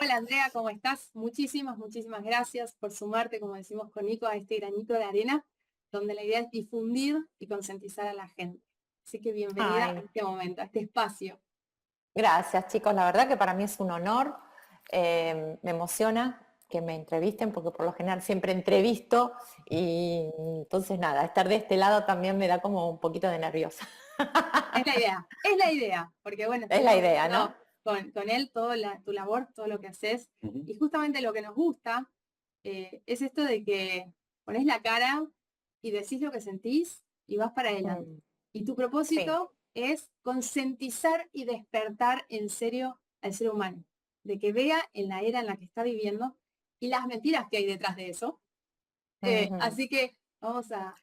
Hola Andrea, ¿cómo estás? Muchísimas gracias por sumarte, como decimos con Nico, a este granito de arena, donde la idea es difundir y concientizar a la gente. Así que bienvenida a Ay, este momento, a este espacio. gracias chicos, la verdad que para mí es un honor, me emociona que me entrevisten porque por lo general siempre entrevisto y entonces nada, estar de este lado también me da como un poquito de nerviosa. Es la idea, porque bueno, Es la estuvimos idea, ¿no? viendo con él toda tu labor, todo lo que haces, Ujú. y justamente lo que nos gusta es esto de que pones la cara y decís lo que sentís y vas para adelante. Mm, Y tu sí, propósito es concientizar y despertar en serio al ser humano, de que vea en la era en la que está viviendo y las mentiras que hay detrás de eso. ujú. Así que vamos a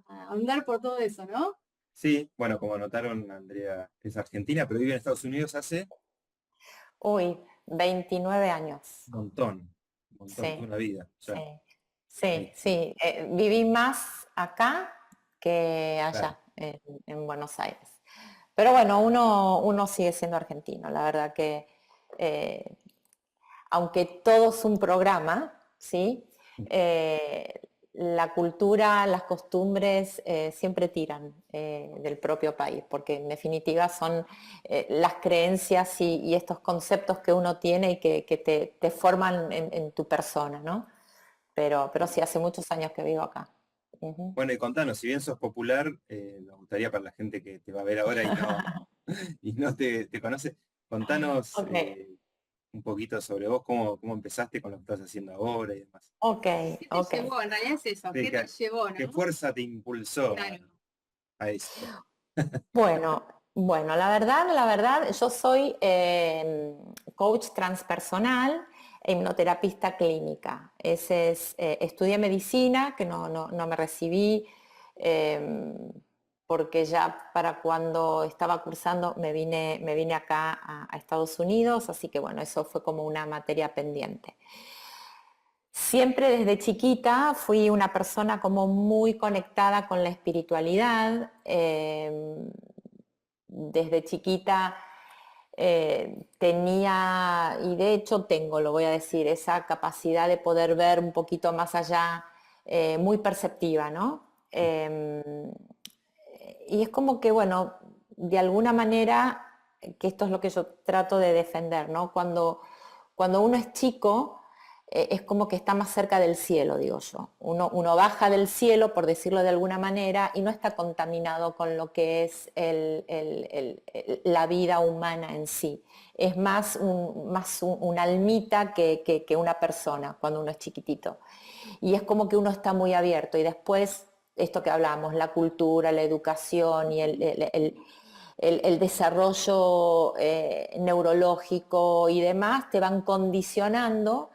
ahondar por todo eso, ¿no? Sí, bueno, como notaron, Andrea es argentina, pero vive en Estados Unidos hace Uy, 29 años, un montón, toda sí, una vida. sí, Ya, sí, ahí, sí. Viví más acá que claro. allá, en Buenos Aires. Pero bueno, uno sigue siendo argentino, la verdad que eh, aunque todo es un programa, ¿sí? Eh, la cultura, las costumbres siempre tiran del propio país, porque en definitiva son las creencias y estos conceptos que uno tiene y que te forman en tu persona, ¿no? Pero sí, hace muchos años que vivo acá. Ujú. Bueno, y contanos, si bien sos popular, nos gustaría para la gente que te va a ver ahora y no te conoce, contanos Ok, un poquito sobre vos, cómo empezaste con lo que estás haciendo ahora y demás. ok, ¿Qué te ok. llevó? En realidad es eso, Sí, ¿qué te llevó, ¿qué no? fuerza te impulsó Claro. a esto? Bueno, bueno, la verdad, yo soy coach transpersonal e hipnoterapista clínica. Estudié medicina, que no me recibí eh, porque ya para cuando estaba cursando me vine acá a Estados Unidos, así que bueno, eso fue como una materia pendiente. Siempre desde chiquita fui una persona como muy conectada con la espiritualidad. Desde chiquita tenía, y de hecho tengo, lo voy a decir, esa capacidad de poder ver un poquito más allá, muy perceptiva, ¿no? Y es como que, bueno, de alguna manera, que esto es lo que yo trato de defender, ¿no? Cuando uno es chico, es como que está más cerca del cielo, digo yo. Uno baja del cielo, por decirlo de alguna manera, y no está contaminado con lo que es la vida humana en sí. Es más una almita que una persona cuando uno es chiquitito. Y es como que uno está muy abierto y después esto que hablamos, la cultura, la educación y el desarrollo neurológico y demás te van condicionando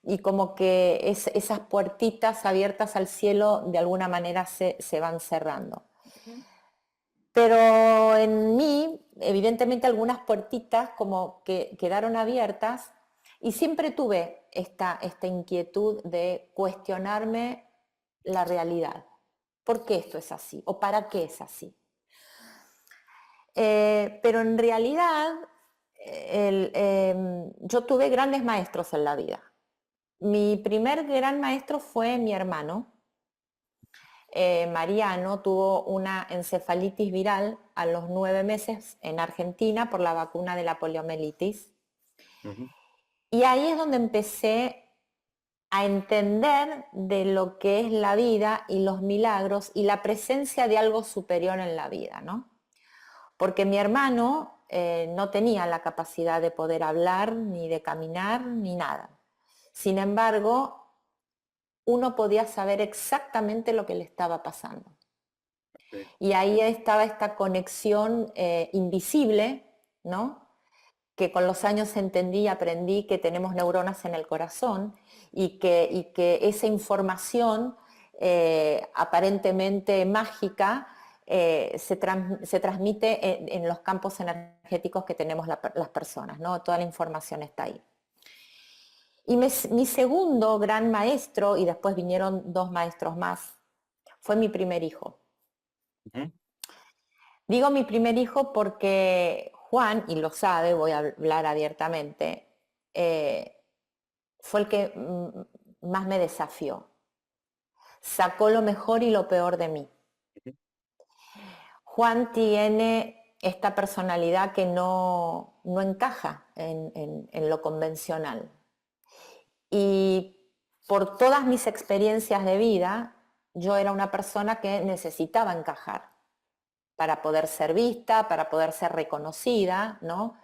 y como que esas puertitas abiertas al cielo de alguna manera se van cerrando. Ujú. Pero en mí, evidentemente, algunas puertitas como que quedaron abiertas y siempre tuve esta inquietud de cuestionarme la realidad. ¿Por qué esto es así? ¿O para qué es así? Pero en realidad yo tuve grandes maestros en la vida. Mi primer gran maestro fue mi hermano. Mariano tuvo una encefalitis viral a los 9 meses en Argentina por la vacuna de la poliomielitis. Ujú. Y ahí es donde empecé a entender de lo que es la vida y los milagros y la presencia de algo superior en la vida, ¿no? Porque mi hermano no tenía la capacidad de poder hablar, ni de caminar, ni nada. Sin embargo, uno podía saber exactamente lo que le estaba pasando. Sí. Y ahí estaba esta conexión invisible, ¿no? Que con los años entendí y aprendí que tenemos neuronas en el corazón y que esa información aparentemente mágica se transmite en los campos energéticos que tenemos las personas, ¿no? Toda la información está ahí. Y mi segundo gran maestro, y después vinieron dos maestros más, fue mi primer hijo. Ujú. Digo mi primer hijo porque Juan, y lo sabe, voy a hablar abiertamente, fue el que más me desafió. Sacó lo mejor y lo peor de mí. Juan tiene esta personalidad que no encaja en lo convencional. Y por todas mis experiencias de vida, yo era una persona que necesitaba encajar para poder ser vista, para poder ser reconocida, ¿no?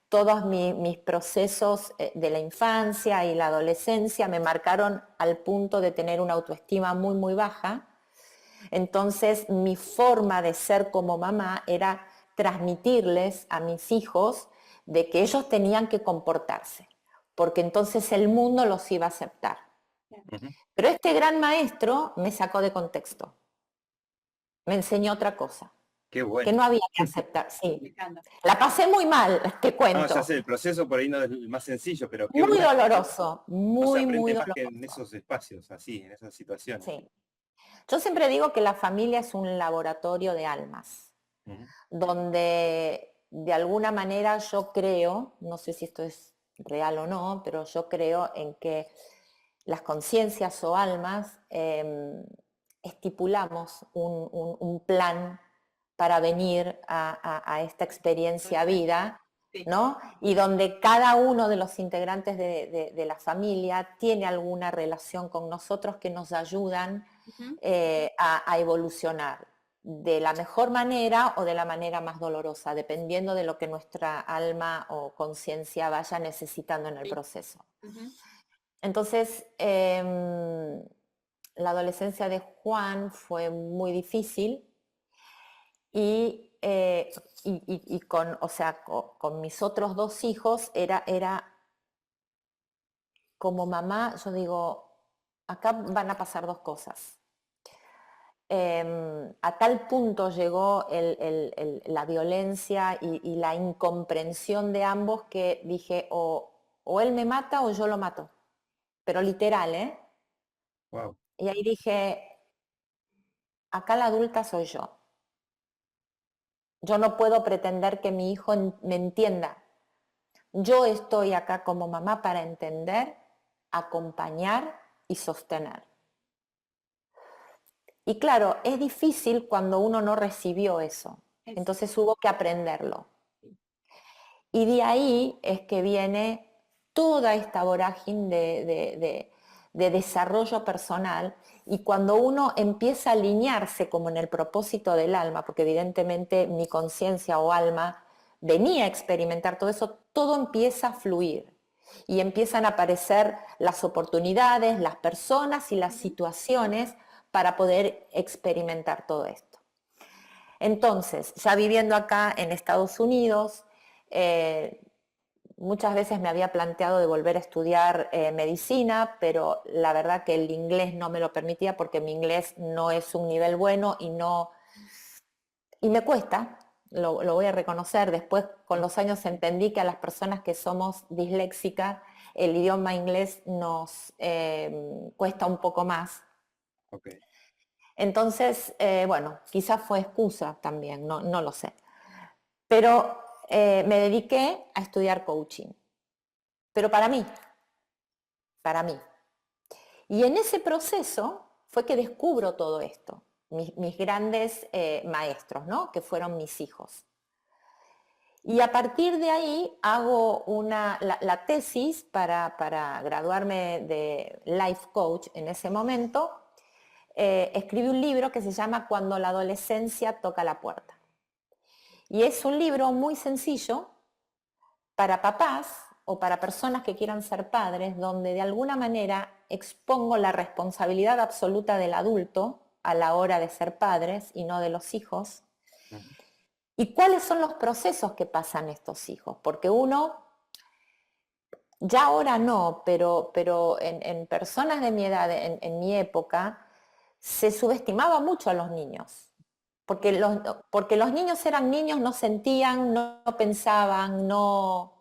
Todos mis procesos de la infancia y la adolescencia me marcaron al punto de tener una autoestima muy, muy baja. Entonces, mi forma de ser como mamá era transmitirles a mis hijos de que ellos tenían que comportarse, porque entonces el mundo los iba a aceptar. Ujú. Pero este gran maestro me sacó de contexto, me enseñó otra cosa, Qué que bueno. no había que aceptar, sí. Me encanta. La pasé muy mal, te No, ya cuento, sé, el proceso por ahí no es el más sencillo, pero qué muy bueno. doloroso, No se muy, muy aprende más que en doloroso, esos espacios, así, en esas situaciones. sí. Yo siempre digo que la familia es un laboratorio de almas, Ujú. donde de alguna manera yo creo, no sé si esto es real o no, pero yo creo en que las conciencias o almas estipulamos un plan para venir a esta experiencia vida, Sí. ¿no? Y donde cada uno de los integrantes de la familia tiene alguna relación con nosotros que nos ayudan Ujú. a evolucionar de la mejor manera o de la manera más dolorosa, dependiendo de lo que nuestra alma o conciencia vaya necesitando en el Sí. proceso. Ujú. Entonces, la adolescencia de Juan fue muy difícil y con, o sea, con mis otros dos hijos era como mamá, yo digo, acá van a pasar dos cosas. A tal punto llegó la violencia y la incomprensión de ambos que dije, o él me mata o yo lo mato. Pero literal, ¿eh? Wow. Y ahí dije, acá la adulta soy yo. Yo no puedo pretender que mi hijo me entienda. Yo estoy acá como mamá para entender, acompañar y sostener. Y claro, es difícil cuando uno no recibió eso. Es- Entonces hubo que aprenderlo. sí. Y de ahí es que viene toda esta vorágine de desarrollo personal y cuando uno empieza a alinearse como en el propósito del alma, porque evidentemente mi conciencia o alma venía a experimentar todo eso, todo empieza a fluir y empiezan a aparecer las oportunidades, las personas y las Ujú. situaciones para poder experimentar todo esto. Entonces, ya viviendo acá en Estados Unidos, eh, muchas veces me había planteado de volver a estudiar medicina, pero la verdad que el inglés no me lo permitía porque mi inglés no es un nivel bueno y me cuesta, lo voy a reconocer. Después, con los años, entendí que a las personas que somos disléxicas, el idioma inglés nos cuesta un poco más. Ok. Entonces, bueno, quizás fue excusa también, no lo sé. Pero me dediqué a estudiar coaching, pero para mí. Y en ese proceso fue que descubro todo esto, mis grandes maestros, ¿no? Que fueron mis hijos. Y a partir de ahí hago la tesis para graduarme de life coach en ese momento. Escribí un libro que se llama Cuando la adolescencia toca la puerta. Y es un libro muy sencillo para papás o para personas que quieran ser padres, donde de alguna manera expongo la responsabilidad absoluta del adulto a la hora de ser padres y no de los hijos. Ujú. ¿Y cuáles son los procesos que pasan estos hijos? Porque uno, ya ahora no, pero en personas de mi edad, en mi época, se subestimaba mucho a los niños. Porque los niños eran niños, no sentían, no pensaban, no.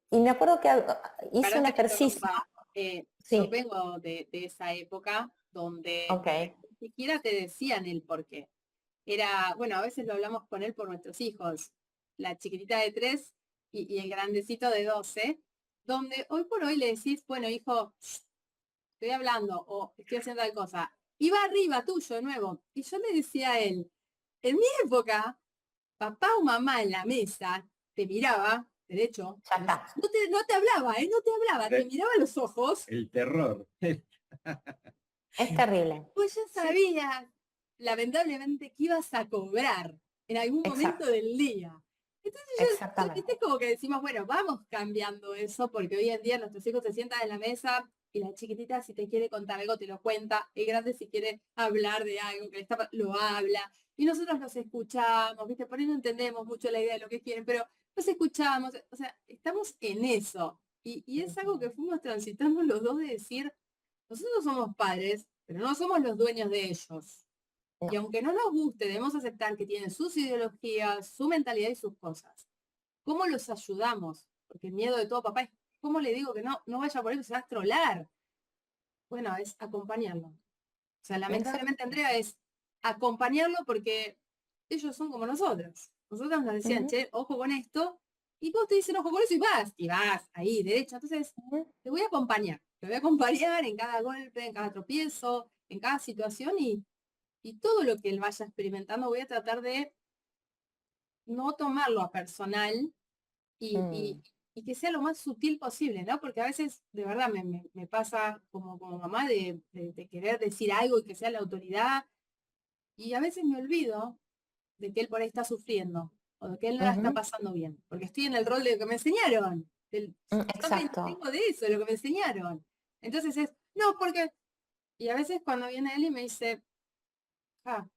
Y me acuerdo que hice un Pará que te ejercicio. interrumpa. Yo Sí, vengo de esa época donde ok, ni siquiera te decían el por qué. Era, bueno, a veces lo hablamos con él por nuestros hijos. La chiquitita de 3 y el grandecito de 12. donde hoy por hoy le decís, bueno, hijo, estoy hablando o estoy haciendo tal cosa, y va arriba tuyo de nuevo. Y yo le decía a él, en mi época, papá o mamá en la mesa te miraba, derecho, Ya está. no te hablaba, ¿eh? No te hablaba, te miraba a los ojos. El terror. Es terrible. Pues ya sabías, lamentablemente, que ibas a cobrar en algún momento Exacto, del día. Entonces exactamente. viste como que decimos, bueno, vamos cambiando eso, porque hoy en día nuestros hijos se sientan en la mesa y la chiquitita si te quiere contar algo te lo cuenta, el grande si quiere hablar de algo que le está, lo habla, y nosotros los escuchamos, viste, por ahí no entendemos mucho la idea de lo que quieren, pero los escuchamos, o sea, estamos en eso. Y es algo que fuimos transitando los dos de decir, nosotros somos padres, pero no somos los dueños de ellos. Y No, aunque no nos guste, debemos aceptar que tienen sus ideologías, su mentalidad y sus cosas. ¿Cómo los ayudamos? Porque el miedo de todo papá es, ¿cómo le digo que no vaya por eso? Se va a trolar. Bueno, es acompañarlo. O sea, lamentablemente, exacto. Andrea, es acompañarlo porque ellos son como nosotros. Nosotros nos decían, Ujú, che, ojo con esto, y vos te dicen ojo con eso y vas, ahí, derecho. Entonces, ujú. te voy a acompañar. Te voy a acompañar en cada golpe, en cada tropiezo, en cada situación y todo lo que él vaya experimentando voy a tratar de no tomarlo a personal y, y- Mm, y que sea lo más sutil posible, ¿no? Porque a veces, de verdad, me pasa como mamá de querer decir algo y que sea la autoridad, y a veces me olvido de que él por ahí está sufriendo, o de que él no la está ujú, pasando bien, porque estoy en el rol de lo que me enseñaron. Yo exacto. tengo de eso, de lo que me enseñaron. Entonces es, no, porque, y a veces cuando viene él y me dice, ah,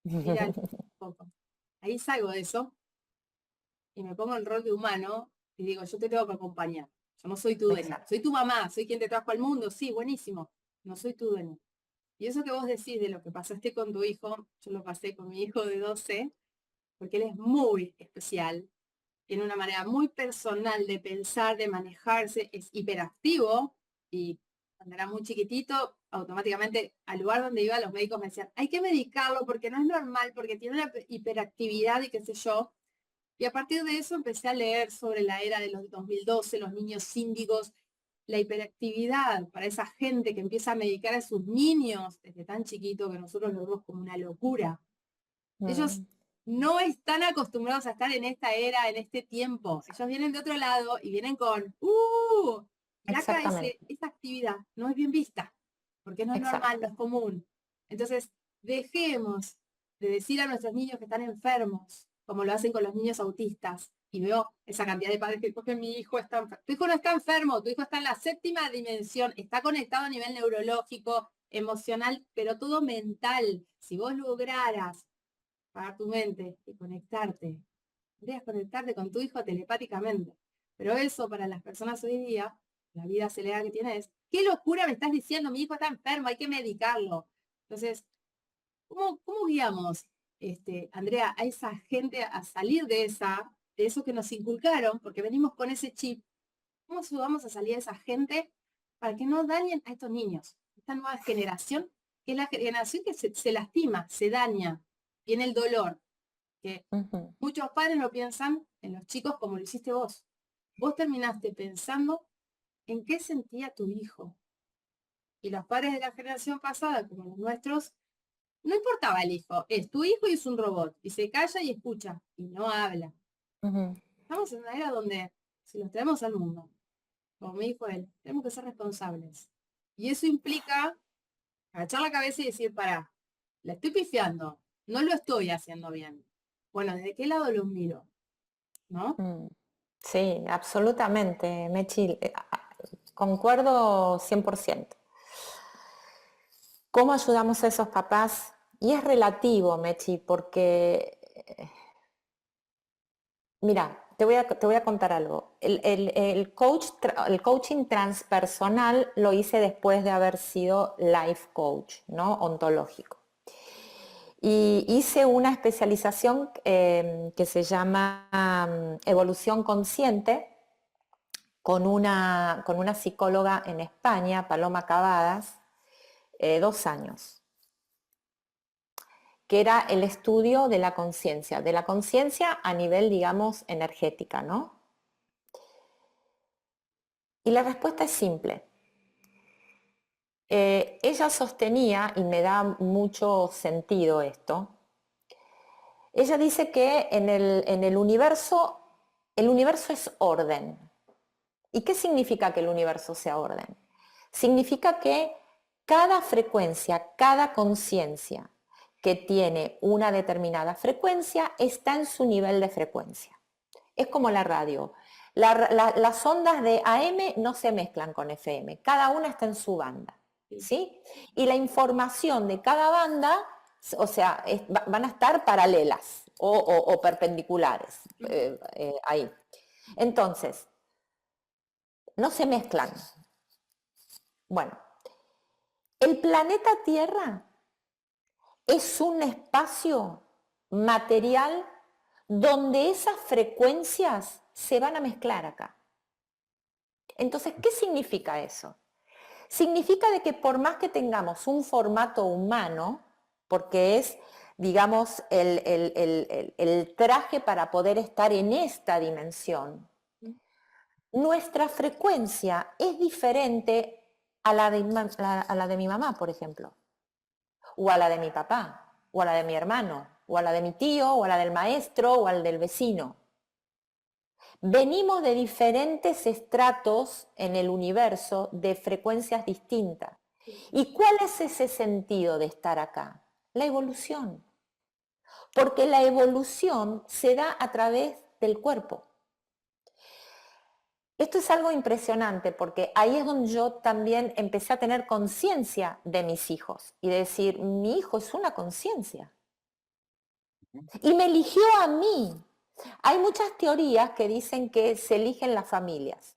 mira, un poco. Ahí salgo de eso y me pongo en el rol de humano y digo, yo te tengo que acompañar. Yo no soy tu dueña. Exacto. Soy tu mamá, soy quien te trajo al mundo, sí, buenísimo. No soy tu dueña. Y eso que vos decís de lo que pasaste con tu hijo, yo lo pasé con mi hijo de 12 porque él es muy especial, tiene una manera muy personal de pensar, de manejarse, es hiperactivo y cuando era muy chiquitito, automáticamente al lugar donde iba los médicos me decían, hay que medicarlo porque no es normal, porque tiene una hiperactividad y qué sé yo. Y a partir de eso empecé a leer sobre la era de los 2012, los niños índigos, la hiperactividad para esa gente que empieza a medicar a sus niños desde tan chiquito que nosotros lo vemos como una locura. Ellos Mm, no están acostumbrados a estar en esta era, en este tiempo. Ellos vienen de otro lado y vienen con, y acá exactamente. esa actividad no es bien vista, porque no es normal, Exacto. no es común. Entonces, dejemos de decir a nuestros niños que están enfermos, como lo hacen con los niños autistas. Y veo esa cantidad de padres que porque mi hijo está enfermo. Tu hijo no está enfermo, tu hijo está en la séptima dimensión, está conectado a nivel neurológico, emocional, pero todo mental. Si vos lograras pagar tu mente y conectarte. Podrías conectarte con tu hijo telepáticamente. Pero eso para las personas hoy día, la vida acelerada que tienes, ¿qué locura me estás diciendo? Mi hijo está enfermo, hay que medicarlo. Entonces, ¿cómo guiamos, Andrea, a esa gente a salir de eso que nos inculcaron, porque venimos con ese chip? ¿Cómo ayudamos a salir a esa gente para que no dañen a estos niños? Esta nueva generación, que es la generación que se lastima, se daña, tiene el dolor, que Ujú, muchos padres no piensan en los chicos como lo hiciste vos. Vos terminaste pensando en qué sentía tu hijo. Y los padres de la generación pasada, como los nuestros, no importaba el hijo, es tu hijo y es un robot, y se calla y escucha, y no habla. ujú. Estamos en una era donde, si los traemos al mundo, como me dijo él, tenemos que ser responsables. Y eso implica agachar la cabeza y decir, para, la estoy pifiando, no lo estoy haciendo bien. Bueno, ¿desde qué lado los miro? ¿No? Mm, sí, absolutamente, Mechi. Concuerdo 100%. ¿Cómo ayudamos a esos papás? Y es relativo, Mechi, porque, mira, te voy a contar algo. El coaching transpersonal lo hice después de haber sido life coach, ¿no? Ontológico. Y hice una especialización que se llama evolución consciente con una psicóloga en España, Paloma Cavadas, 2 años, que era el estudio de la conciencia a nivel, digamos, energética, ¿no? Y la respuesta es simple. Ella sostenía, y me da mucho sentido esto, ella dice que en el universo es orden. ¿Y qué significa que el universo sea orden? Significa que cada frecuencia, cada conciencia que tiene una determinada frecuencia está en su nivel de frecuencia. Es como la radio. Las ondas de AM no se mezclan con FM, cada una está en su banda, ¿sí? Y la información de cada banda, o sea, van a estar paralelas o perpendiculares ahí. Entonces, no se mezclan. Bueno, el planeta Tierra es un espacio material donde esas frecuencias se van a mezclar acá. Entonces, ¿qué significa eso? Significa de que por más que tengamos un formato humano, porque es, digamos, el traje para poder estar en esta dimensión, nuestra frecuencia es diferente a la de mi mamá, por ejemplo, o a la de mi papá, o a la de mi hermano, o a la de mi tío, o a la del maestro, o al del vecino. Venimos de diferentes estratos en el universo de frecuencias distintas. ¿Y cuál es ese sentido de estar acá? La evolución. Porque la evolución se da a través del cuerpo. Esto es algo impresionante porque ahí es donde yo también empecé a tener conciencia de mis hijos y de decir, mi hijo es una conciencia. Y me eligió a mí. Hay muchas teorías que dicen que se eligen las familias.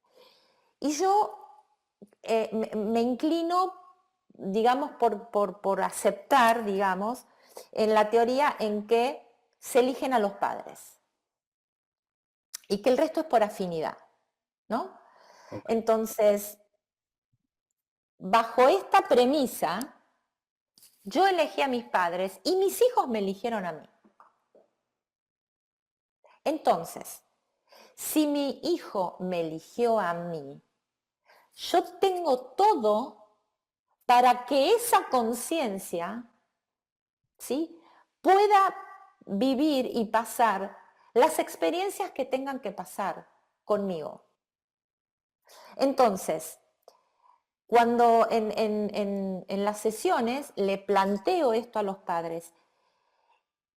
Y yo me inclino, digamos, por aceptar, digamos, en la teoría en que se eligen a los padres y que el resto es por afinidad, ¿no? Okay. Entonces, bajo esta premisa, yo elegí a mis padres y mis hijos me eligieron a mí. Entonces, si mi hijo me eligió a mí, yo tengo todo para que esa conciencia, ¿sí?, pueda vivir y pasar las experiencias que tengan que pasar conmigo. Entonces, cuando en las sesiones le planteo esto a los padres,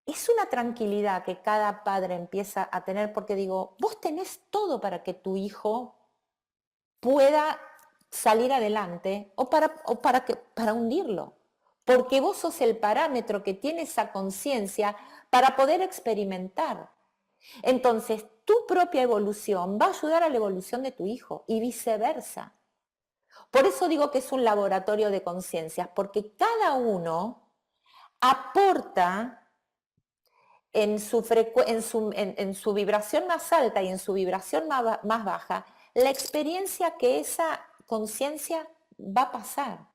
es una tranquilidad que cada padre empieza a tener porque digo, vos tenés todo para que tu hijo pueda salir adelante o para hundirlo, porque vos sos el parámetro que tiene esa conciencia para poder experimentar. Entonces, tu propia evolución va a ayudar a la evolución de tu hijo y viceversa. Por eso digo que es un laboratorio de conciencias, porque cada uno aporta en su vibración más alta y en su vibración más baja, la experiencia que esa conciencia va a pasar.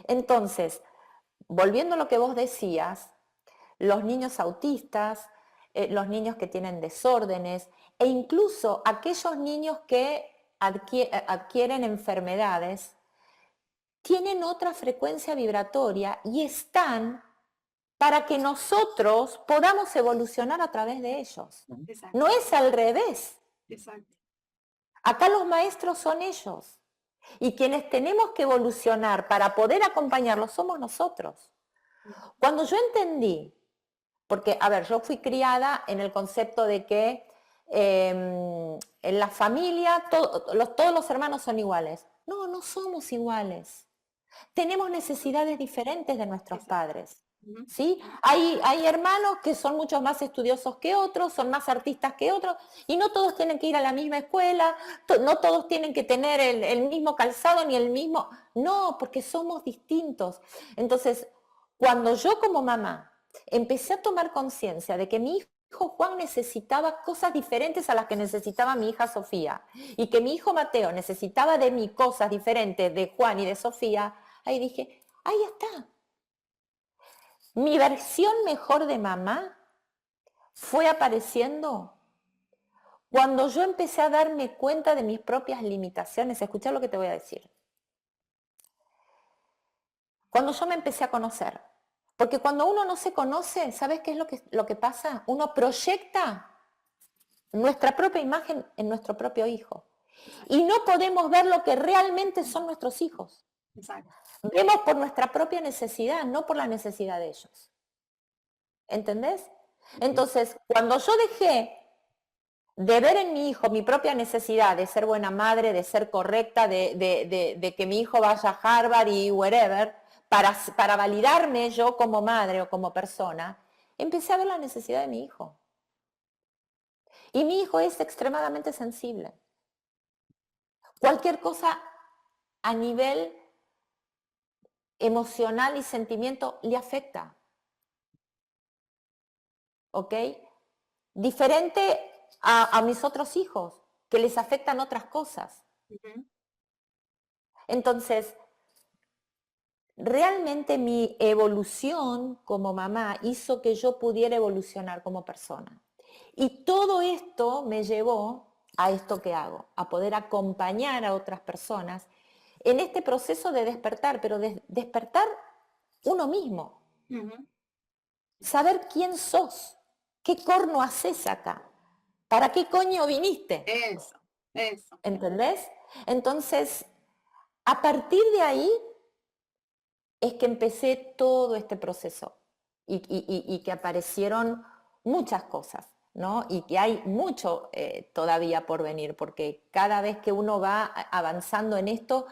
Entonces, volviendo a lo que vos decías, los niños autistas, los niños que tienen desórdenes e incluso aquellos niños que adquieren enfermedades, tienen otra frecuencia vibratoria y están para que nosotros podamos evolucionar a través de ellos. Exacto. No es al revés. Exacto. Acá los maestros son ellos. Y quienes tenemos que evolucionar para poder acompañarlos somos nosotros. Cuando yo entendí, porque, a ver, yo fui criada en el concepto de que en la familia todos los hermanos son iguales. No, no somos iguales. Tenemos necesidades diferentes de nuestros padres. ¿Sí? Hay hermanos que son mucho más estudiosos que otros, son más artistas que otros, y no todos tienen que ir a la misma escuela, no todos tienen que tener el mismo calzado ni el mismo... No, porque somos distintos. Entonces, cuando yo como mamá empecé a tomar conciencia de que mi hijo Juan necesitaba cosas diferentes a las que necesitaba mi hija Sofía, y que mi hijo Mateo necesitaba de mí cosas diferentes de Juan y de Sofía, ahí dije, ahí está. Mi versión mejor de mamá fue apareciendo Cuando yo empecé a darme cuenta de mis propias limitaciones, escuchá lo que te voy a decir. Cuando yo me empecé a conocer, porque cuando uno no se conoce, ¿sabes qué es lo que pasa? Uno proyecta nuestra propia imagen en nuestro propio hijo. Exacto, Y no podemos ver lo que realmente son nuestros hijos. exacto. Vemos por nuestra propia necesidad, no por la necesidad de ellos. ¿Entendés? Entonces, cuando yo dejé de ver en mi hijo mi propia necesidad de ser buena madre, de ser correcta, de que mi hijo vaya a Harvard y wherever, para validarme yo como madre o como persona, empecé a ver la necesidad de mi hijo. Y mi hijo es extremadamente sensible. Cualquier cosa a nivel emocional y sentimiento le afecta. ¿Ok? Diferente a mis otros hijos, que les afectan otras cosas. Ujú. Entonces, realmente mi evolución como mamá hizo que yo pudiera evolucionar como persona. Y todo esto me llevó a esto que hago, a poder acompañar a otras personas en este proceso de despertar, pero de despertar uno mismo. Ujú. Saber quién sos, qué corno haces acá, para qué coño viniste, Eso. ¿entendés? Entonces, a partir de ahí es que empecé todo este proceso y que aparecieron muchas cosas, ¿no? Y que hay mucho todavía por venir, porque cada vez que uno va avanzando en esto,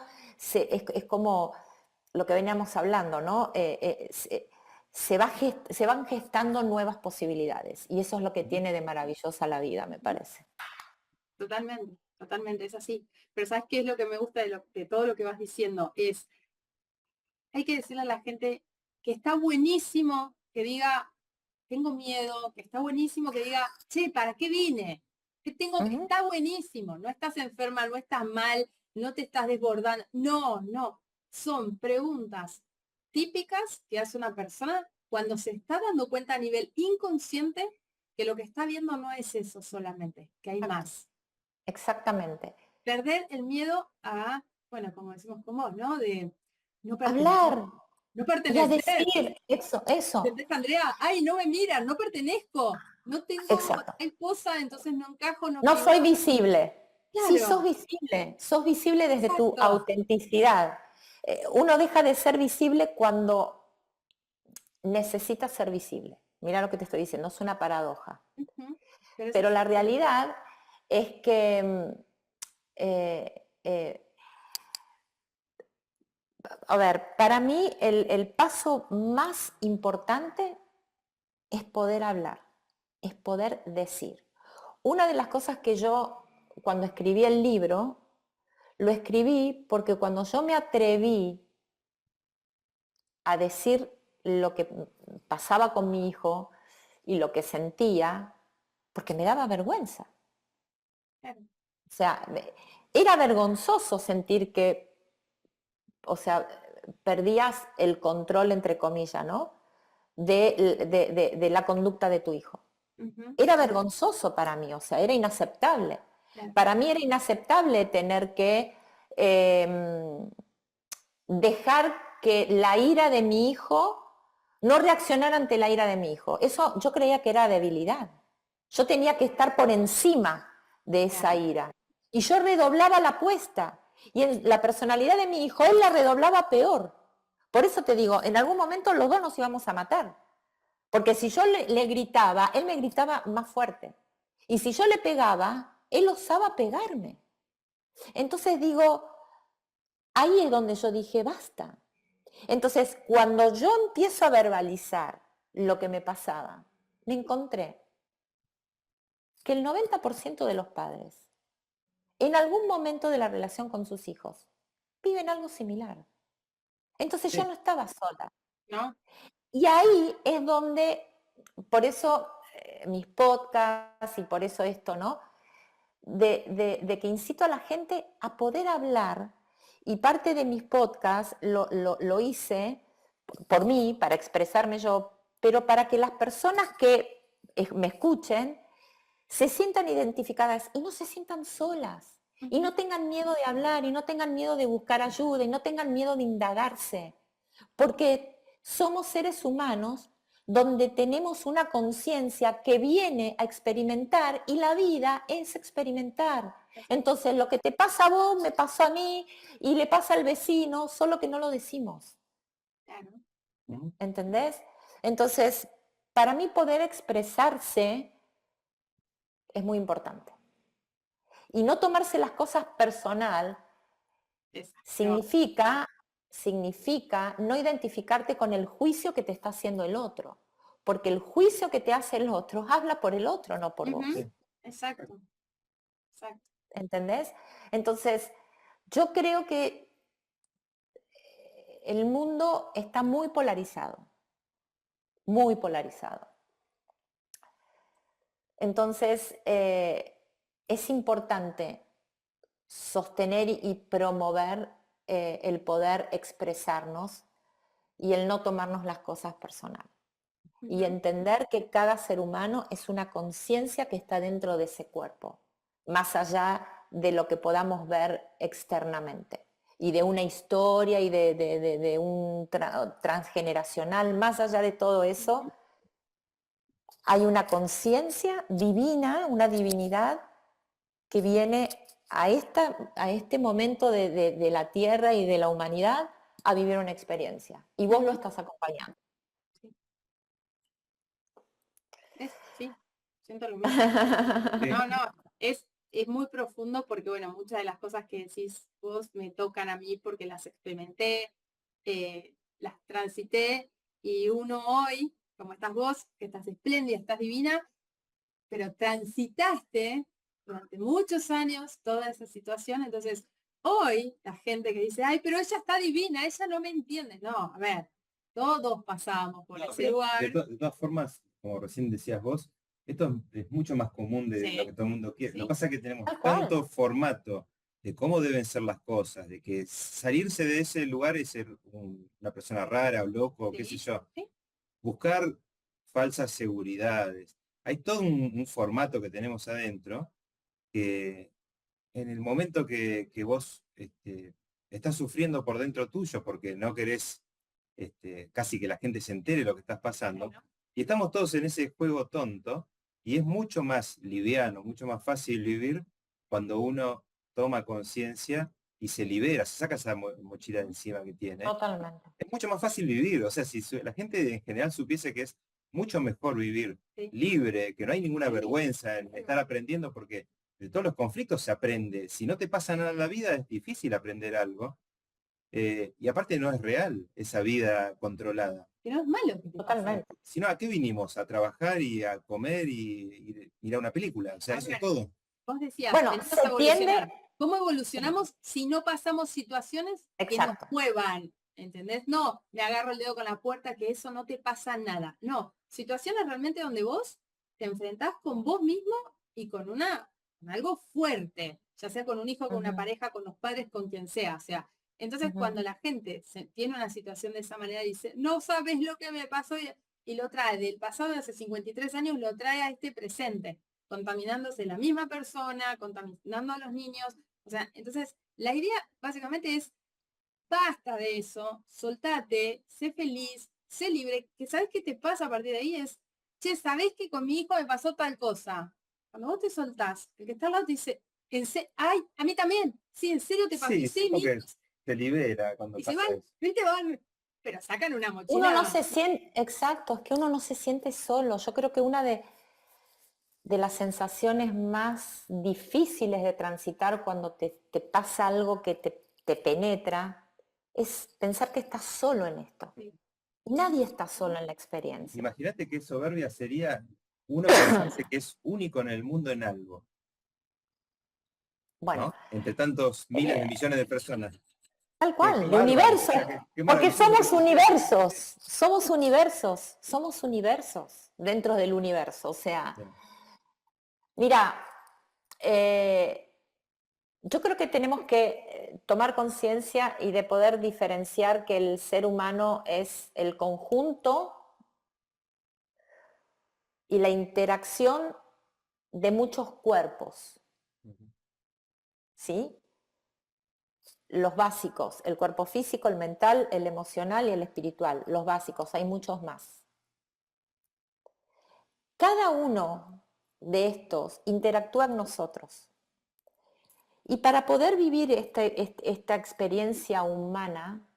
es como lo que veníamos hablando, ¿no? Se van gestando nuevas posibilidades y eso es lo que tiene de maravillosa la vida, me parece. Totalmente, totalmente, es así. Pero ¿sabes qué es lo que me gusta de todo lo que vas diciendo? Hay que decirle a la gente que está buenísimo que diga, tengo miedo, que está buenísimo que diga, che, ¿para qué vine? ¿Qué tengo? Ujú. Está buenísimo, no estás enferma, no estás mal, no te estás desbordando. No, no. Son preguntas típicas que hace una persona cuando se está dando cuenta a nivel inconsciente que lo que está viendo no es eso solamente, que hay más. Exactamente. Perder el miedo a, bueno, como decimos con vos, ¿no? De no pertenecer. Hablar No y a pertenecer. decir eso. ¿Entendés, Andrea? Ay, no me miran, no pertenezco, no tengo Exacto. tal cosa, entonces no encajo, no No soy figuro. visible. Sí, Claro, sos visible desde tu exacto. autenticidad. Uno deja de ser visible cuando necesita ser visible. Mira lo que te estoy diciendo, es una paradoja. Ujú. Pero eso Pero es la realidad es que a ver, para mí el paso más importante es poder hablar, es poder decir. Una de las cosas que yo, cuando escribí el libro, lo escribí porque cuando yo me atreví a decir lo que pasaba con mi hijo y lo que sentía, porque me daba vergüenza. claro, O sea, era vergonzoso sentir que, o sea, perdías el control, entre comillas, ¿no? De la conducta de tu hijo. ujú, Era vergonzoso para mí, o sea, era inaceptable. claro, Para mí era inaceptable tener que eh, dejar que la ira de mi hijo no reaccionara ante la ira de mi hijo. Eso yo creía que era debilidad. Yo tenía que estar por encima de esa claro, ira. Y yo redoblaba la apuesta. Y en la personalidad de mi hijo, él la redoblaba peor. Por eso te digo, en algún momento los dos nos íbamos a matar. Porque si yo le gritaba, él me gritaba más fuerte. Y si yo le pegaba, él osaba pegarme. Entonces digo, ahí es donde yo dije, basta. Entonces, cuando yo empiezo a verbalizar lo que me pasaba, me encontré que el 90% de los padres, en algún momento de la relación con sus hijos, viven algo similar. Entonces yo Sí, no estaba sola. ¿no? Y ahí es donde, por eso mis podcasts y por eso esto, ¿no? De que incito a la gente a poder hablar y parte de mis podcasts lo hice por mí, para expresarme yo, pero para que las personas que me escuchen se sientan identificadas y no se sientan solas. Y no tengan miedo de hablar, y no tengan miedo de buscar ayuda, y no tengan miedo de indagarse. Porque somos seres humanos donde tenemos una conciencia que viene a experimentar y la vida es experimentar. Entonces lo que te pasa a vos me pasó a mí y le pasa al vecino, solo que no lo decimos. Claro. ¿Entendés? Entonces, para mí poder expresarse es muy importante. Y no tomarse las cosas personal Exacto. significa no identificarte con el juicio que te está haciendo el otro. Porque el juicio que te hace el otro habla por el otro, no por vos. Ujú. Exacto. Exacto. ¿Entendés? Entonces, yo creo que el mundo está muy polarizado. Muy polarizado. Entonces, es importante sostener y promover el poder expresarnos y el no tomarnos las cosas personal. Y Ujú. entender que cada ser humano es una conciencia que está dentro de ese cuerpo, más allá de lo que podamos ver externamente. Y de una historia y de un transgeneracional, más allá de todo eso, hay una conciencia divina, una divinidad que viene a este momento de la Tierra y de la humanidad a vivir una experiencia. Y vos lo estás acompañando. Sí. Sí, siento lo mismo. No, no, es muy profundo porque, bueno, muchas de las cosas que decís vos me tocan a mí porque las experimenté, las transité, y uno hoy, como estás vos, que estás espléndida, estás divina, pero transitaste durante muchos años toda esa situación. Entonces hoy la gente que dice, ay, pero ella está divina, ella no me entiende. No, a ver, todos pasamos por No, ese pero lugar. de todas formas, como recién decías vos, esto es mucho más común de lo Sí, que todo el mundo quiere. Lo sí, que pasa es que tenemos Tal cual. tanto formato de cómo deben ser las cosas, de que salirse de ese lugar es ser una persona rara o loco, qué sé sí, yo. sí. Buscar falsas seguridades. Hay todo un formato que tenemos adentro que en el momento que vos estás sufriendo por dentro tuyo porque no querés casi que la gente se entere lo que estás pasando, Claro. y estamos todos en ese juego tonto, y es mucho más liviano, mucho más fácil vivir cuando uno toma conciencia y se libera, se saca esa mochila de encima que tiene. Totalmente. Es mucho más fácil vivir, o sea, si la gente en general supiese que es mucho mejor vivir Sí. libre, que no hay ninguna Sí. vergüenza en estar aprendiendo, porque de todos los conflictos se aprende. Si no te pasa nada en la vida, es difícil aprender algo. Y aparte no es real esa vida controlada. Que no es malo que te pase. Totalmente. Si no, ¿a qué vinimos? A trabajar y a comer y ir a una película. O sea, A eso es ver, todo. vos decías, Bueno, venimos a se tiende, evolucionar. ¿Cómo evolucionamos si no pasamos situaciones que nos exacto. muevan? ¿Entendés? No, me agarro el dedo con la puerta, que eso no te pasa nada. No, situaciones realmente donde vos te enfrentás con vos mismo y con algo fuerte, ya sea con un hijo, con una Ujú, pareja, con los padres, con quien sea. O sea, entonces ujú. cuando la gente tiene una situación de esa manera, dice, no sabes lo que me pasó, y lo trae del pasado de hace 53 años, lo trae a este presente, contaminándose la misma persona, contaminando a los niños. O sea, entonces la idea básicamente es, basta de eso, soltate, sé feliz, sé libre, que sabes qué te pasa a partir de ahí es, che, ¿sabés que con mi hijo me pasó tal cosa? Cuando vos te soltás, el que está al lado te dice, ay, a mí también, sí, en serio te pasó, y Sí, sí, sí, porque te libera cuando y se pasa van, eso. viste, van, pero sacan una Uno no mochila. se siente, exacto, es que uno no se siente solo. Yo creo que una de las sensaciones más difíciles de transitar cuando te pasa algo que te penetra es pensar que estás solo en esto. Sí. Nadie está solo en la experiencia. Imagínate qué soberbia sería uno pensarse que es único en el mundo en algo, Bueno, ¿no? Entre tantos miles de eh, millones de personas. tal Qué cual, de bárbaro, o universo, sea, qué porque maravilloso que somos eso sea. universos, somos universos, somos universos dentro del universo. O sea, Sí. mira, eh, yo creo que tenemos que tomar conciencia y de poder diferenciar que el ser humano es el conjunto y la interacción de muchos cuerpos, ¿sí? Los básicos, el cuerpo físico, el mental, el emocional y el espiritual, los básicos, hay muchos más. Cada uno de estos interactúa en nosotros. Y para poder vivir esta experiencia humana,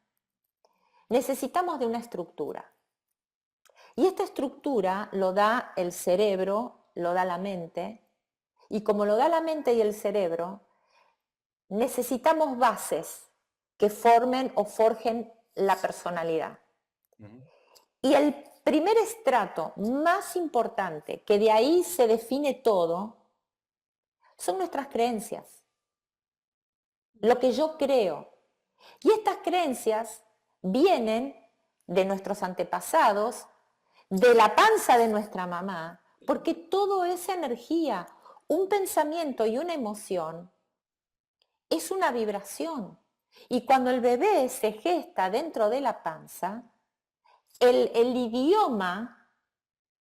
necesitamos de una estructura. Y esta estructura lo da el cerebro, lo da la mente, y como lo da la mente y el cerebro, necesitamos bases que formen o forjen la personalidad. Y el primer estrato más importante, que de ahí se define todo, son nuestras creencias. Lo que yo creo. Y estas creencias vienen de nuestros antepasados, de la panza de nuestra mamá, porque todo es energía. Un pensamiento y una emoción es una vibración. Y cuando el bebé se gesta dentro de la panza, el idioma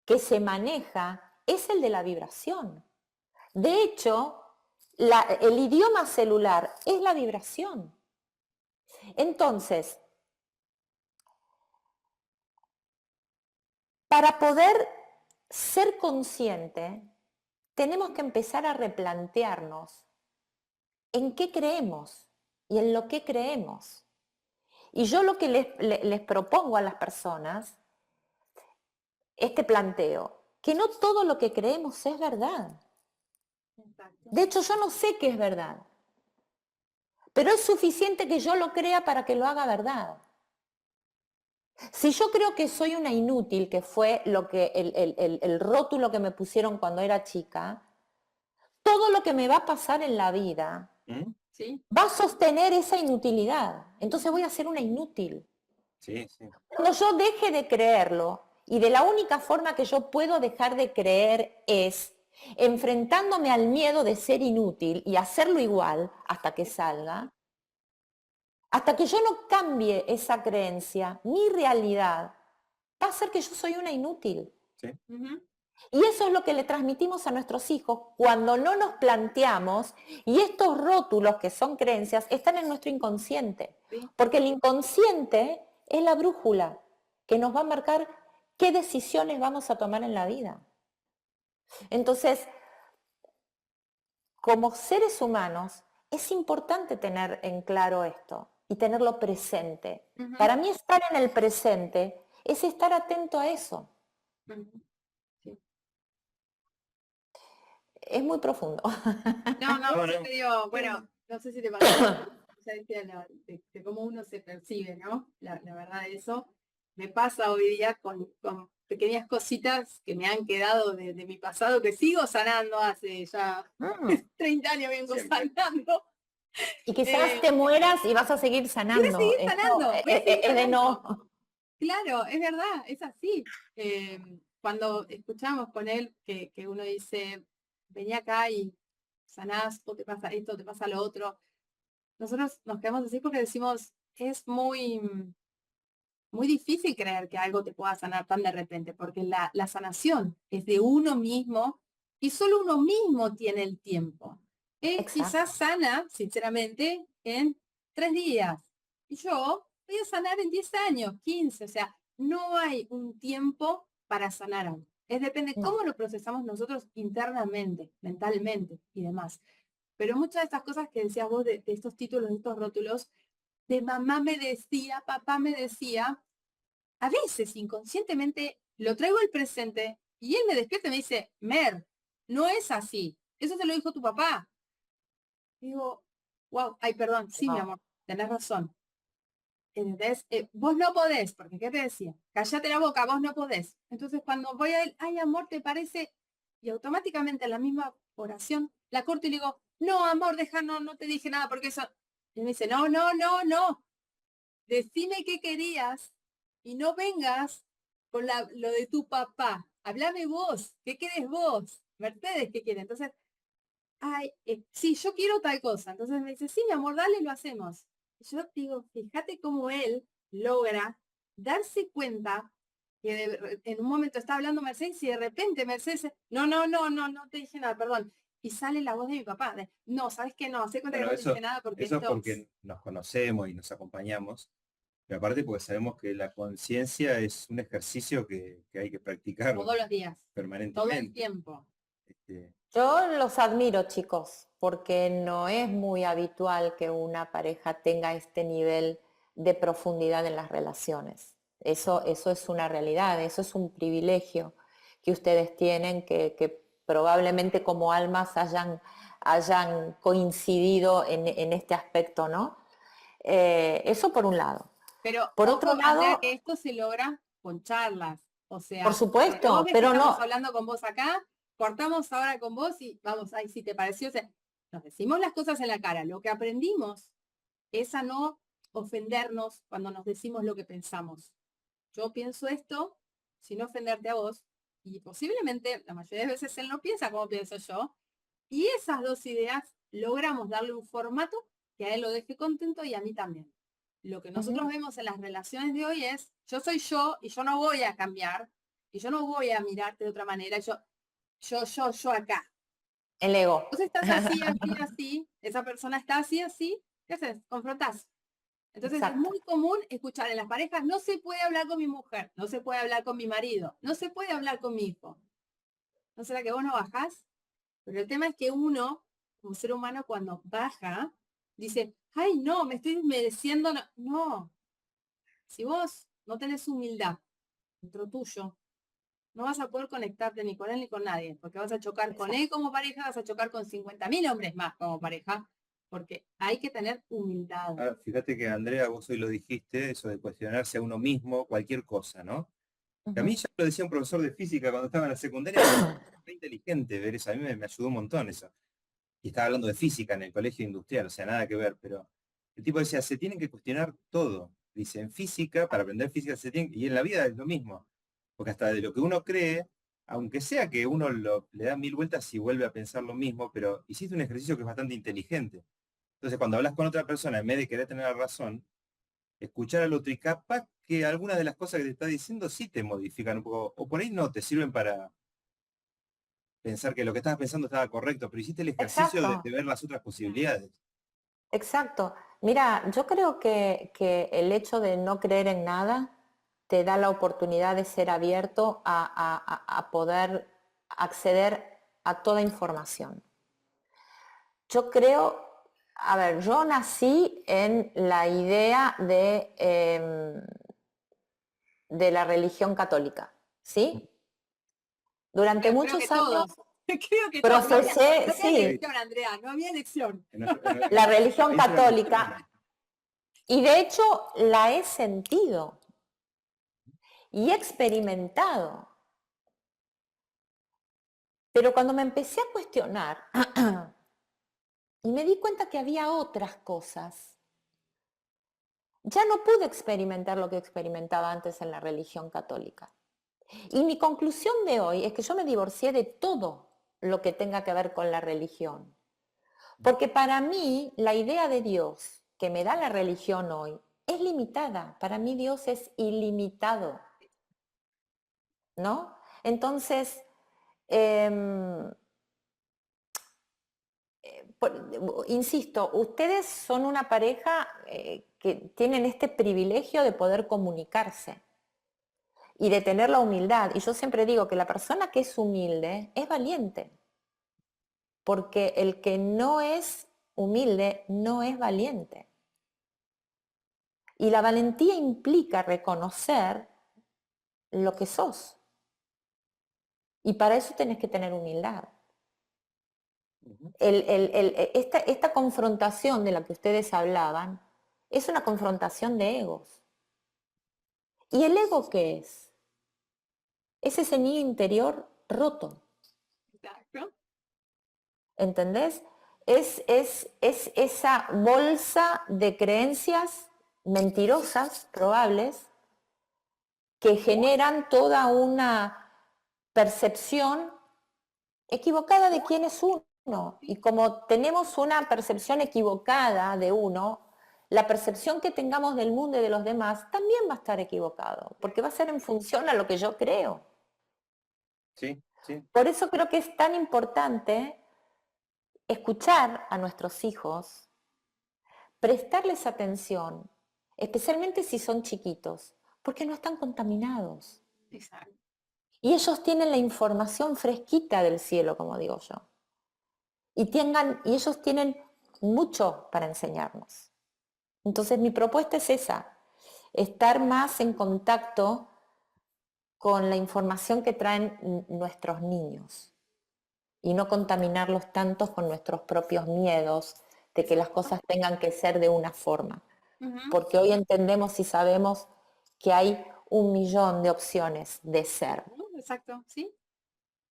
que se maneja es el de la vibración. De hecho, el idioma celular es la vibración. Entonces, para poder ser consciente, tenemos que empezar a replantearnos en qué creemos y en lo que creemos. Y yo lo que les propongo a las personas, este planteo, que no todo lo que creemos es verdad. Exacto. De hecho, yo no sé qué es verdad, pero es suficiente que yo lo crea para que lo haga verdad. Si yo creo que soy una inútil, que fue lo que el rótulo que me pusieron cuando era chica, todo lo que me va a pasar en la vida ¿Sí? va a sostener esa inutilidad. Entonces voy a ser una inútil. Sí, sí. Cuando yo deje de creerlo, y de la única forma que yo puedo dejar de creer es enfrentándome al miedo de ser inútil y hacerlo igual hasta que salga, hasta que yo no cambie esa creencia, mi realidad va a ser que yo soy una inútil. Sí. Y eso es lo que le transmitimos a nuestros hijos cuando no nos planteamos, y estos rótulos que son creencias están en nuestro inconsciente, Sí. porque el inconsciente es la brújula que nos va a marcar qué decisiones vamos a tomar en la vida. Entonces, como seres humanos, es importante tener en claro esto y tenerlo presente. Para mí estar en el presente es estar atento a eso. Sí. Es muy profundo. No, No, yo no. te digo, bueno, no sé si te pasa, ya decía de cómo uno se percibe, ¿no? La verdad de eso me pasa hoy día con pequeñas cositas que me han quedado de mi pasado, que sigo sanando hace ya 30 años vengo Siempre. sanando. Y quizás te mueras y vas a seguir Voy a sanando. seguir sanando, voy a seguir Es de sanando. no. Claro, es verdad, es así. Cuando escuchamos con él que uno dice, vení acá y sanás, o te pasa esto, te pasa lo otro, nosotros nos quedamos así porque decimos, es muy difícil creer que algo te pueda sanar tan de repente, porque la sanación es de uno mismo y solo uno mismo tiene el tiempo. Él Exacto. quizás sana, sinceramente, en 3 días. Y yo voy a sanar en 10 años, 15. O sea, no hay un tiempo para sanar algo. Es depende No. cómo lo procesamos nosotros internamente, mentalmente y demás. Pero muchas de estas cosas que decías vos de estos títulos, de estos rótulos, de mamá me decía, papá me decía, a veces inconscientemente lo traigo al presente y él me despierta y me dice, Mer, no es así. Eso te lo dijo tu papá. Digo, wow, ay, perdón, sí, mi No. amor, tenés razón. ¿Entendés? Vos no podés, porque ¿qué te decía? Cállate la boca, vos no podés. Entonces cuando voy a él, ay, amor, ¿te parece? Y automáticamente en la misma oración la corto y le digo, no, amor, deja, no te dije nada, porque eso... Y me dice, no. Decime qué querías y no vengas con lo de tu papá. Háblame vos, ¿qué querés vos? Mercedes, ¿qué quiere? Entonces, ay, sí, yo quiero tal cosa. Entonces me dice, sí, mi amor, dale, lo hacemos. Y yo digo, fíjate cómo él logra darse cuenta que en un momento está hablando Mercedes y de repente Mercedes, no te dije nada, perdón. Y sale la voz de mi papá, no, ¿sabes qué? No, se cuenta que Bueno, no te dije nada porque eso es esto, porque nos conocemos y nos acompañamos, pero aparte porque sabemos que la conciencia es un ejercicio que hay que practicar todos los días, todo el permanentemente. tiempo. Este, Yo los admiro, chicos, porque no es muy habitual que una pareja tenga este nivel de profundidad en las relaciones. Eso es una realidad, eso es un privilegio que ustedes tienen, que probablemente como almas hayan coincidido en este aspecto, ¿no? Eso por un lado. Pero Por ojo, otro Andrea, lado, que esto se logra con charlas. O por sea, vos supuesto, ves que pero estamos no, hablando con vos acá, cortamos ahora con vos y vamos, ahí si te pareció, o sea, nos decimos las cosas en la cara. Lo que aprendimos es a no ofendernos cuando nos decimos lo que pensamos. Yo pienso esto sin ofenderte a vos y posiblemente la mayoría de veces él no piensa como pienso yo. Y esas dos ideas logramos darle un formato que a él lo deje contento y a mí también. Lo que nosotros ujú, vemos en las relaciones de hoy es, yo soy yo y yo no voy a cambiar y yo no voy a mirarte de otra manera, yo acá. el ego. Vos estás así, así, así, esa persona está así, así, ¿qué haces? Confrontás. Entonces es Exacto. muy común escuchar en las parejas, no se puede hablar con mi mujer, no se puede hablar con mi marido, no se puede hablar con mi hijo. ¿No será que vos no bajás? Pero el tema es que uno, como ser humano, cuando baja, dice, ay, no, me estoy mereciendo. No, no. Si vos no tenés humildad dentro tuyo, no vas a poder conectarte ni con él ni con nadie, porque vas a chocar con Exacto. él como pareja, vas a chocar con 50.000 hombres más como pareja, porque hay que tener humildad. fíjate que Andrea, vos hoy lo dijiste, eso de cuestionarse a uno mismo, cualquier cosa, ¿no? Que a mí Ujú. ya lo decía un profesor de física cuando estaba en la secundaria, me pareció re inteligente ver eso, a mí me ayudó un montón eso. Y estaba hablando de física en el colegio industrial, o sea, nada que ver, pero el tipo decía, se tienen que cuestionar todo. Dice, en física, para aprender física y en la vida es lo mismo. Porque hasta de lo que uno cree, aunque sea que uno le da mil vueltas y vuelve a pensar lo mismo, pero hiciste un ejercicio que es bastante inteligente. Entonces, cuando hablas con otra persona, en vez de querer tener la razón, escuchar al otro y capaz que algunas de las cosas que te está diciendo sí te modifican un poco, o por ahí no, te sirven para pensar que lo que estabas pensando estaba correcto, pero hiciste el ejercicio Exacto. de ver las otras posibilidades. Exacto. Mira, yo creo que el hecho de no creer en nada te da la oportunidad de ser abierto a poder acceder a toda información. Yo creo, a ver, yo nací en la idea de la religión católica, ¿sí? Durante Creo que muchos años todos, creo que todos, profesé, no había sí, Sí, elección, Andrea, no había elección. la en nuestro religión país era lo mismo. católica y de hecho la he sentido y he experimentado. Pero cuando me empecé a cuestionar y me di cuenta que había otras cosas, ya no pude experimentar lo que experimentaba antes en la religión católica. Y mi conclusión de hoy es que yo me divorcié de todo lo que tenga que ver con la religión. Porque para mí la idea de Dios que me da la religión hoy es limitada. Para mí Dios es ilimitado, ¿no? Entonces, eh, insisto, ustedes son una pareja que tienen este privilegio de poder comunicarse y de tener la humildad. Y yo siempre digo que la persona que es humilde es valiente, porque el que no es humilde no es valiente. Y la valentía implica reconocer lo que sos. Y para eso tenés que tener humildad. Ujú. Esta confrontación de la que ustedes hablaban es una confrontación de egos. ¿Y el ego qué es? Es ese niño interior roto, Exacto. ¿entendés? Es esa bolsa de creencias mentirosas, probables, que generan toda una percepción equivocada de quién es uno. Y como tenemos una percepción equivocada de uno, la percepción que tengamos del mundo y de los demás también va a estar equivocado, porque va a ser en función a lo que yo creo. Sí, sí. Por eso creo que es tan importante escuchar a nuestros hijos, prestarles atención, especialmente si son chiquitos, porque no están contaminados. Exacto. Y ellos tienen la información fresquita del cielo, como digo yo. Y ellos tienen mucho para enseñarnos. Entonces mi propuesta es esa, estar más en contacto con la información que traen nuestros niños y no contaminarlos tanto con nuestros propios miedos de que las cosas tengan que ser de una forma. Porque hoy entendemos y sabemos que hay 1.000.000 de opciones de ser. Exacto, ¿sí?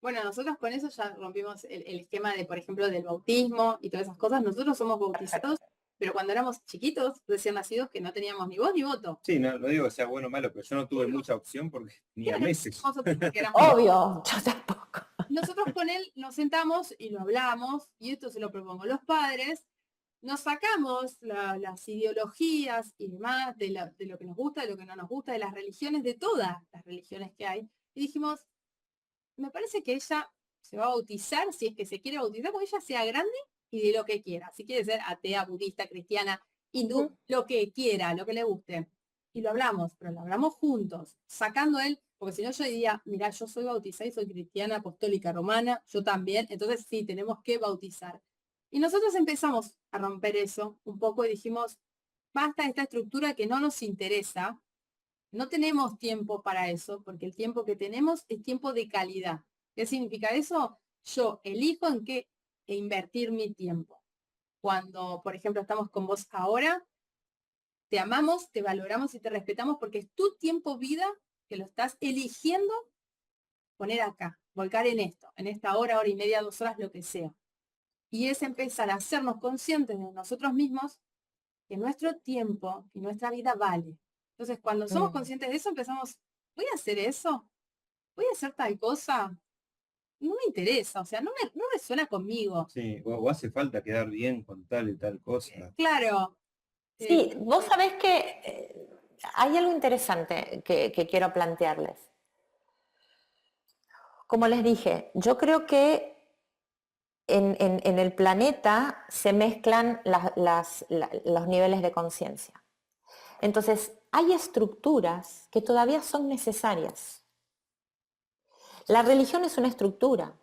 Bueno, nosotros con eso ya rompimos el esquema de, por ejemplo, del bautismo y todas esas cosas. Nosotros somos bautizados, pero cuando éramos chiquitos, recién nacidos, que no teníamos ni voz ni voto. Sí, no digo que sea bueno o malo, pero yo no tuve mucha opción porque tenía Claro, meses. nosotros porque éramos Obvio, yo tampoco. nosotros con él nos sentamos y lo hablamos, y esto se lo propongo a los padres, nos sacamos las ideologías y demás de lo que nos gusta, de lo que no nos gusta, de las religiones, de todas las religiones que hay, y dijimos, me parece que ella se va a bautizar, si es que se quiere bautizar, cuando ella sea grande y de lo que quiera, si quiere ser atea, budista, cristiana, hindú, lo que quiera, lo que le guste. Y lo hablamos, pero lo hablamos juntos, sacando él, porque si no yo diría, mira, yo soy bautizada y soy cristiana, apostólica, romana, yo también, entonces sí, tenemos que bautizar. Y nosotros empezamos a romper eso un poco y dijimos, basta esta estructura que no nos interesa, no tenemos tiempo para eso, porque el tiempo que tenemos es tiempo de calidad. ¿Qué significa eso? Yo elijo en qué invertir mi tiempo. Cuando, por ejemplo, estamos con vos ahora, te amamos, te valoramos y te respetamos porque es tu tiempo vida que lo estás eligiendo poner acá, volcar en esto, en esta hora, hora y media, 2 horas, lo que sea. Y es empezar a hacernos conscientes de nosotros mismos que nuestro tiempo y nuestra vida vale. Entonces, cuando somos conscientes de eso, empezamos, voy a hacer eso, voy a hacer tal cosa, no me interesa, o sea, no resuena conmigo. Sí, o hace falta quedar bien con tal y tal cosa. Claro. Sí, vos sabés que hay algo interesante que quiero plantearles. Como les dije, yo creo que en el planeta se mezclan los niveles de conciencia. Entonces, hay estructuras que todavía son necesarias. La religión es una estructura,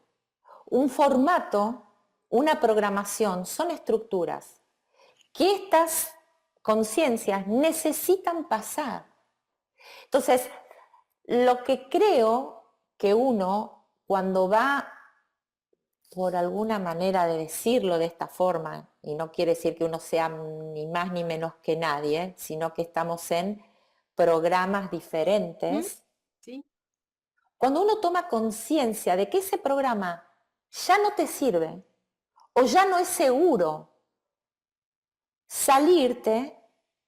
un formato, una programación, son estructuras que estas conciencias necesitan pasar. Entonces, lo que creo que uno, cuando va, por alguna manera de decirlo de esta forma, y no quiere decir que uno sea ni más ni menos que nadie, sino que estamos en programas diferentes, ¿Sí? cuando uno toma conciencia de que ese programa ya no te sirve o ya no es seguro, salirte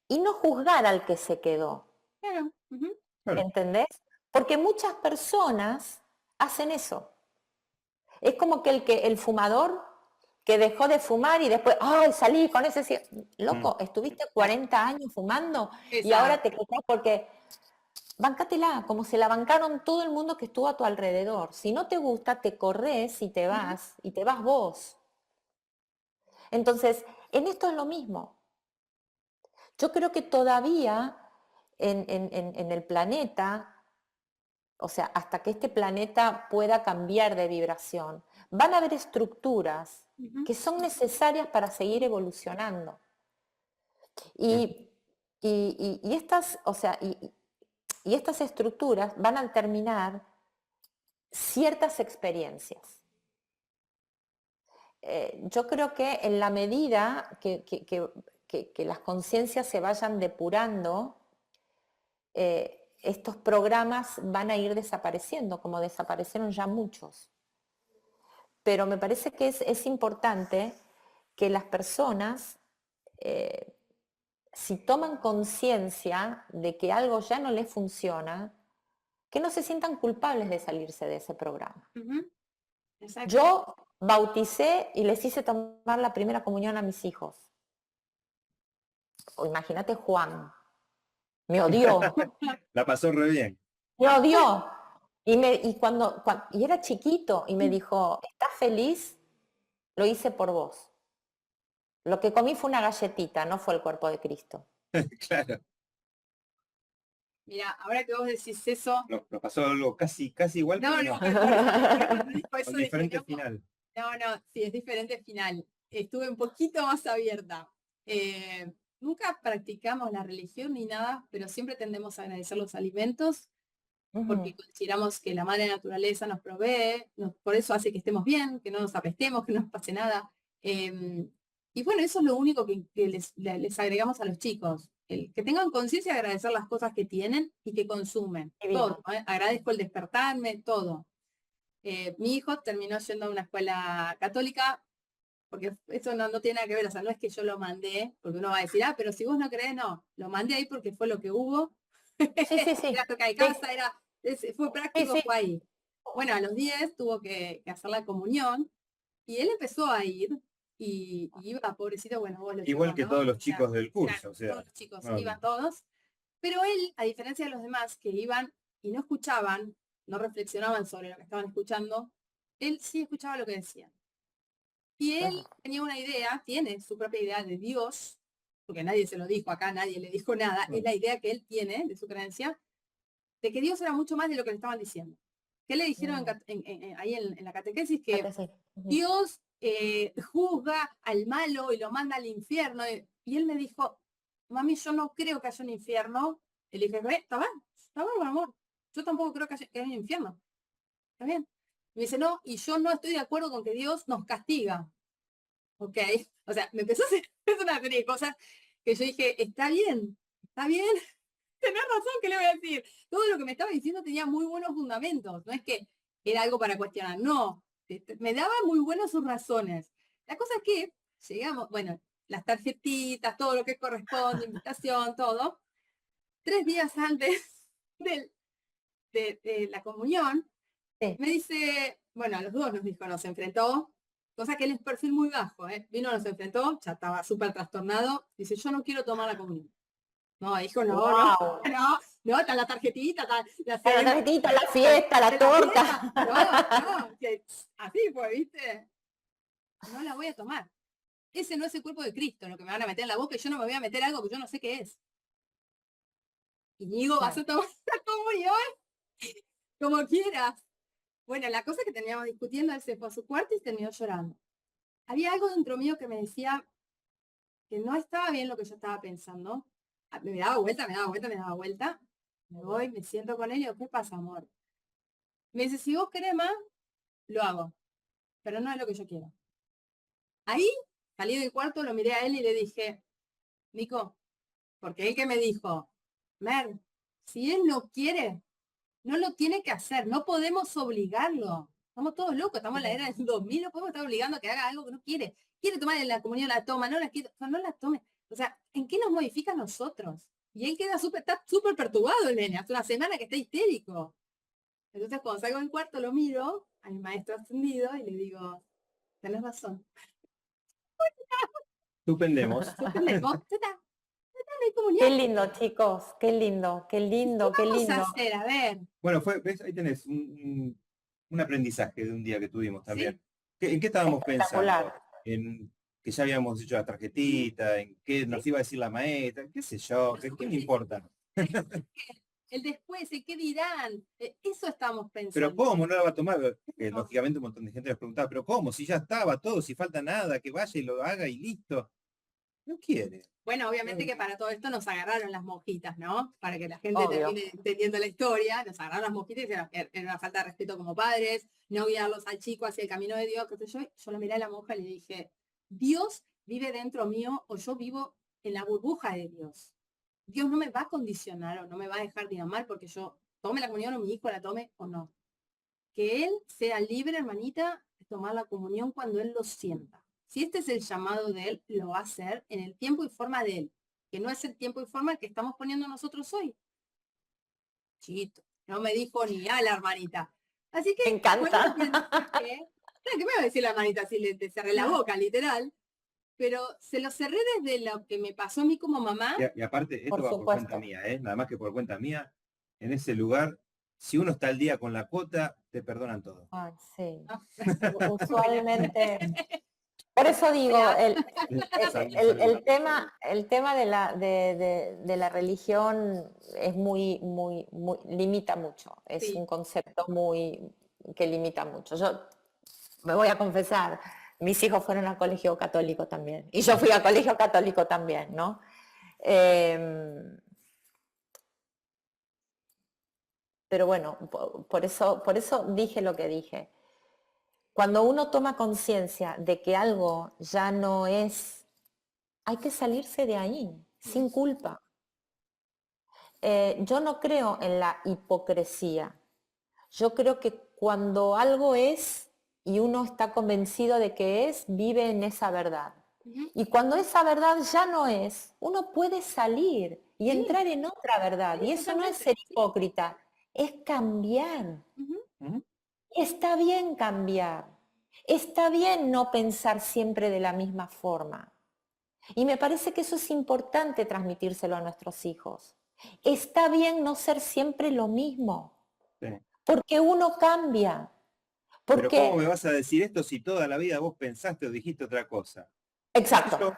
y no juzgar al que se quedó. Claro. Claro. ¿Entendés? Porque muchas personas hacen eso. Es como que el fumador que dejó de fumar y después, ¡ay, salí con ese! Loco, estuviste 40 años fumando y ahora te quejas porque bancátela, como se la bancaron todo el mundo que estuvo a tu alrededor. Si no te gusta, te corres y te vas vos. Entonces, en esto es lo mismo. Yo creo que todavía en el planeta, o sea, hasta que este planeta pueda cambiar de vibración, van a haber estructuras que son necesarias para seguir evolucionando. Y estas, o sea, y estas estructuras van a determinar ciertas experiencias. Yo creo que en la medida que las conciencias se vayan depurando, estos programas van a ir desapareciendo, como desaparecieron ya muchos. Pero me parece que es importante que las personas, si toman conciencia de que algo ya no les funciona, que no se sientan culpables de salirse de ese programa. Yo bauticé y les hice tomar la primera comunión a mis hijos. O imagínate Juan, me odió, La pasó re bien. me odió. Y era chiquito y me dijo, ¿estás feliz? Lo hice por vos. Lo que comí fue una galletita, no fue el cuerpo de Cristo. Claro. Mira, ahora que vos decís eso, Nos pasó algo casi igual, no, pero no, no. cuando dijo eso Con dije, diferente no, final. no, sí, es diferente final. Estuve un poquito más abierta. Nunca practicamos la religión ni nada, pero siempre tendemos a agradecer los alimentos porque consideramos que la madre naturaleza nos provee, por eso hace que estemos bien, que no nos apestemos, que no nos pase nada. Y bueno, eso es lo único que les agregamos a los chicos, que tengan conciencia de agradecer las cosas que tienen y que consumen. Todo, ¿eh? Agradezco el despertarme, todo. Mi hijo terminó yendo a una escuela católica, porque eso no tiene nada que ver, o sea, no es que yo lo mandé, porque uno va a decir, pero si vos no crees, no, lo mandé ahí porque fue lo que hubo. Sí. Era toca de casa, fue práctico, Sí. fue ahí. Bueno, a los 10 tuvo que hacer la comunión y él empezó a ir y iba, pobrecito, bueno, vos lo Igual llevó, que ¿no? todos los O sea, chicos del curso, claro, o sea. todos los chicos No, iban todos, pero él, a diferencia de los demás que iban y no escuchaban, no reflexionaban sobre lo que estaban escuchando, él sí escuchaba lo que decían. Y él tenía una idea, tiene su propia idea de Dios, porque nadie se lo dijo acá, nadie le dijo nada, es la idea que él tiene de su creencia, de que Dios era mucho más de lo que le estaban diciendo. ¿Qué le dijeron ahí en la catequesis? Que Dios juzga al malo y lo manda al infierno. Y él me dijo, mami, yo no creo que haya un infierno. Y le dije, está bien, amor. Yo tampoco creo que haya un infierno. Está bien. Y me dice, no, y yo no estoy de acuerdo con que Dios nos castiga. Ok. O sea, me empezó a hacer una serie de cosas que yo dije, está bien, tenés razón, ¿qué le voy a decir? Todo lo que me estaba diciendo tenía muy buenos fundamentos, no es que era algo para cuestionar, no, me daba muy buenas sus razones. La cosa es que llegamos, bueno, las tarjetitas, todo lo que corresponde, invitación, todo, 3 días antes de la comunión, me dice, bueno, a los dos nos dijo, nos enfrentó, cosa que él es perfil muy bajo, vino, nos enfrentó, ya estaba súper trastornado, dice, yo no quiero tomar la comunión. No, hijo, no, está la tarjetita, está la tarjetita, la fiesta, la torta. No, que así fue, ¿viste? No la voy a tomar. Ese no es el cuerpo de Cristo, lo que me van a meter en la boca, y yo no me voy a meter algo que yo no sé qué es. Íñigo, vas a tomar la comunión como quieras. Bueno, la cosa que teníamos discutiendo, él se fue a su cuarto y terminó llorando. Había algo dentro mío que me decía que no estaba bien lo que yo estaba pensando. Me daba vuelta. Me voy, me siento con él y digo, ¿qué pasa, amor? Me dice, si vos querés más, lo hago, pero no es lo que yo quiero. Ahí, salí del cuarto, lo miré a él y le dije, Nico, porque él que me dijo, Mer, si él no quiere, no lo tiene que hacer, no podemos obligarlo. Estamos todos locos, estamos en la era del 2000, no podemos estar obligando a que haga algo que no quiere. Quiere tomar la comunión, la toma, no la quiere, no la tome. O sea, ¿en qué nos modifica a nosotros? Y él está súper perturbado el nene, hace una semana que está histérico. Entonces cuando salgo del cuarto lo miro a mi maestro ascendido y le digo, tenés razón. Suspendemos. Suspendemos, ya está, no hay Qué comunión. lindo, chicos, qué lindo, qué ¿Qué lindo, qué vamos a lindo. hacer? A ver. Bueno, ¿ves? Ahí tenés un aprendizaje de un día que tuvimos también. ¿Sí? ¿En qué estábamos pensando? Espectacular. En que ya habíamos hecho la tarjetita, en qué nos iba a decir la maestra, qué sé yo, ¿qué me importa? El después, el qué dirán. Eso estamos Pero pensando. ¿cómo no la va a tomar? No. Lógicamente un montón de gente les preguntaba, pero ¿cómo? Si ya estaba todo, si falta nada, que vaya y lo haga y listo. No quiere. Bueno, obviamente que para todo esto nos agarraron las monjitas, ¿no? Para que la gente Obvio. termine entendiendo la historia, nos agarraron las monjitas y dijeron, era una falta de respeto como padres, no guiarlos al chico hacia el camino de Dios, qué sé yo. Yo lo miré a la monja y le dije, Dios vive dentro mío o yo vivo en la burbuja de Dios. Dios no me va a condicionar o no me va a dejar de amar porque yo tome la comunión o mi hijo la tome o no. Que él sea libre, hermanita, de tomar la comunión cuando él lo sienta. Si este es el llamado de él, lo va a hacer en el tiempo y forma de él, que no es el tiempo y forma que estamos poniendo nosotros hoy. Chito, no me dijo ni a la hermanita. Así que, Me encanta. bueno, ¿qué me va a decir la hermanita si le cerré la boca, literal? pero se lo cerré desde lo que me pasó a mí como mamá. Y aparte, esto Por va por cuenta supuesto. mía, nada más que por cuenta mía, en ese lugar, si uno está al día con la cuota, te perdonan todo. Ay, sí. ¿No? Usualmente. Por eso digo, el tema de la religión es muy, limita mucho. Es Sí. un concepto que limita mucho. Yo me voy a confesar, mis hijos fueron al colegio católico también. Y yo fui al colegio católico también, ¿no? Pero bueno, por eso dije lo que dije. Cuando uno toma conciencia de que algo ya no es, hay que salirse de ahí, sin culpa. Yo no creo en la hipocresía. Yo creo que cuando algo es y uno está convencido de que es, vive en esa verdad. Ujú. Y cuando esa verdad ya no es, uno puede salir y Sí. entrar en otra verdad. Sí, Y eso no es totalmente. ser hipócrita, es cambiar. Ujú. Está bien cambiar. Está bien no pensar siempre de la misma forma. Y me parece que eso es importante transmitírselo a nuestros hijos. Está bien no ser siempre lo mismo, Sí. porque uno cambia. Pero ¿cómo me Porque, vas a decir esto si toda la vida vos pensaste o dijiste otra cosa? exacto. Yo,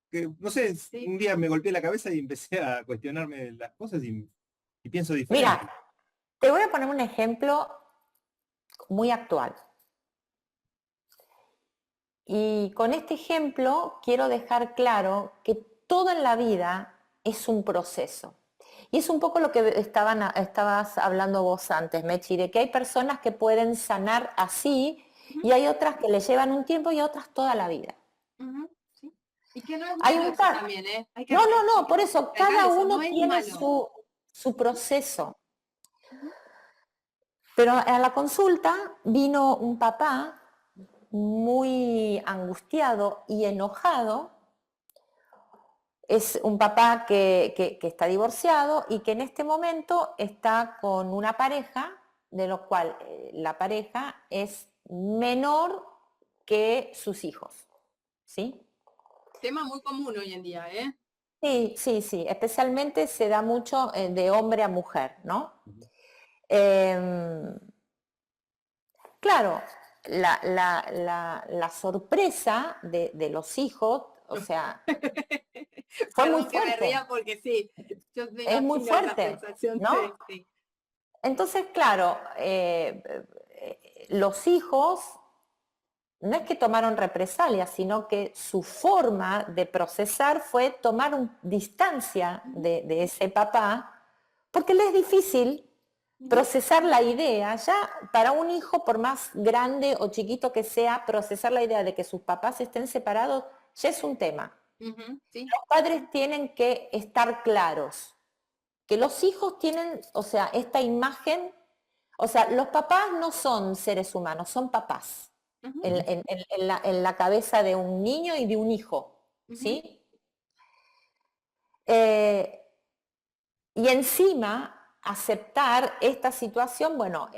que, no sé, Sí. un día me golpeé la cabeza y empecé a cuestionarme las cosas y pienso diferente. Mira, te voy a poner un ejemplo muy actual. Y con este ejemplo quiero dejar claro que todo en la vida es un proceso. Y es un poco lo que estabas hablando vos antes, Mechi, de que hay personas que pueden sanar así y hay otras que le llevan un tiempo y otras toda la vida. Ujú. Sí. Y que no es Hay malo un eso caso. también, ¿eh? Hay que No, por eso recalcar cada eso, no uno es tiene malo. su proceso. Ujú. Pero a la consulta vino un papá muy angustiado y enojado. Es un papá que está divorciado y que en este momento está con una pareja, de lo cual la pareja es menor que sus hijos. ¿Sí? Tema muy común hoy en día, ¿eh? Sí, especialmente se da mucho de hombre a mujer, ¿no? Ujú. Em, claro, la sorpresa de los hijos, o sea, fue muy Perdón que me fuerte, ría porque sí, yo me es muy imagino esa fuerte, sensación ¿no? de sí. Entonces, claro, los hijos no es que tomaron represalias, sino que su forma de procesar fue tomar distancia Ujú, de ese papá, porque le es difícil ujú, procesar la idea, ya para un hijo, por más grande o chiquito que sea, procesar la idea de que sus papás estén separados ya es un tema. ujú, sí. Los padres tienen que estar claros, que los hijos tienen, o sea, esta imagen, o sea, los papás no son seres humanos, son papás Ujú, en la cabeza de un niño y de un hijo, ujú, ¿sí? Eh, y encima aceptar esta situación, bueno,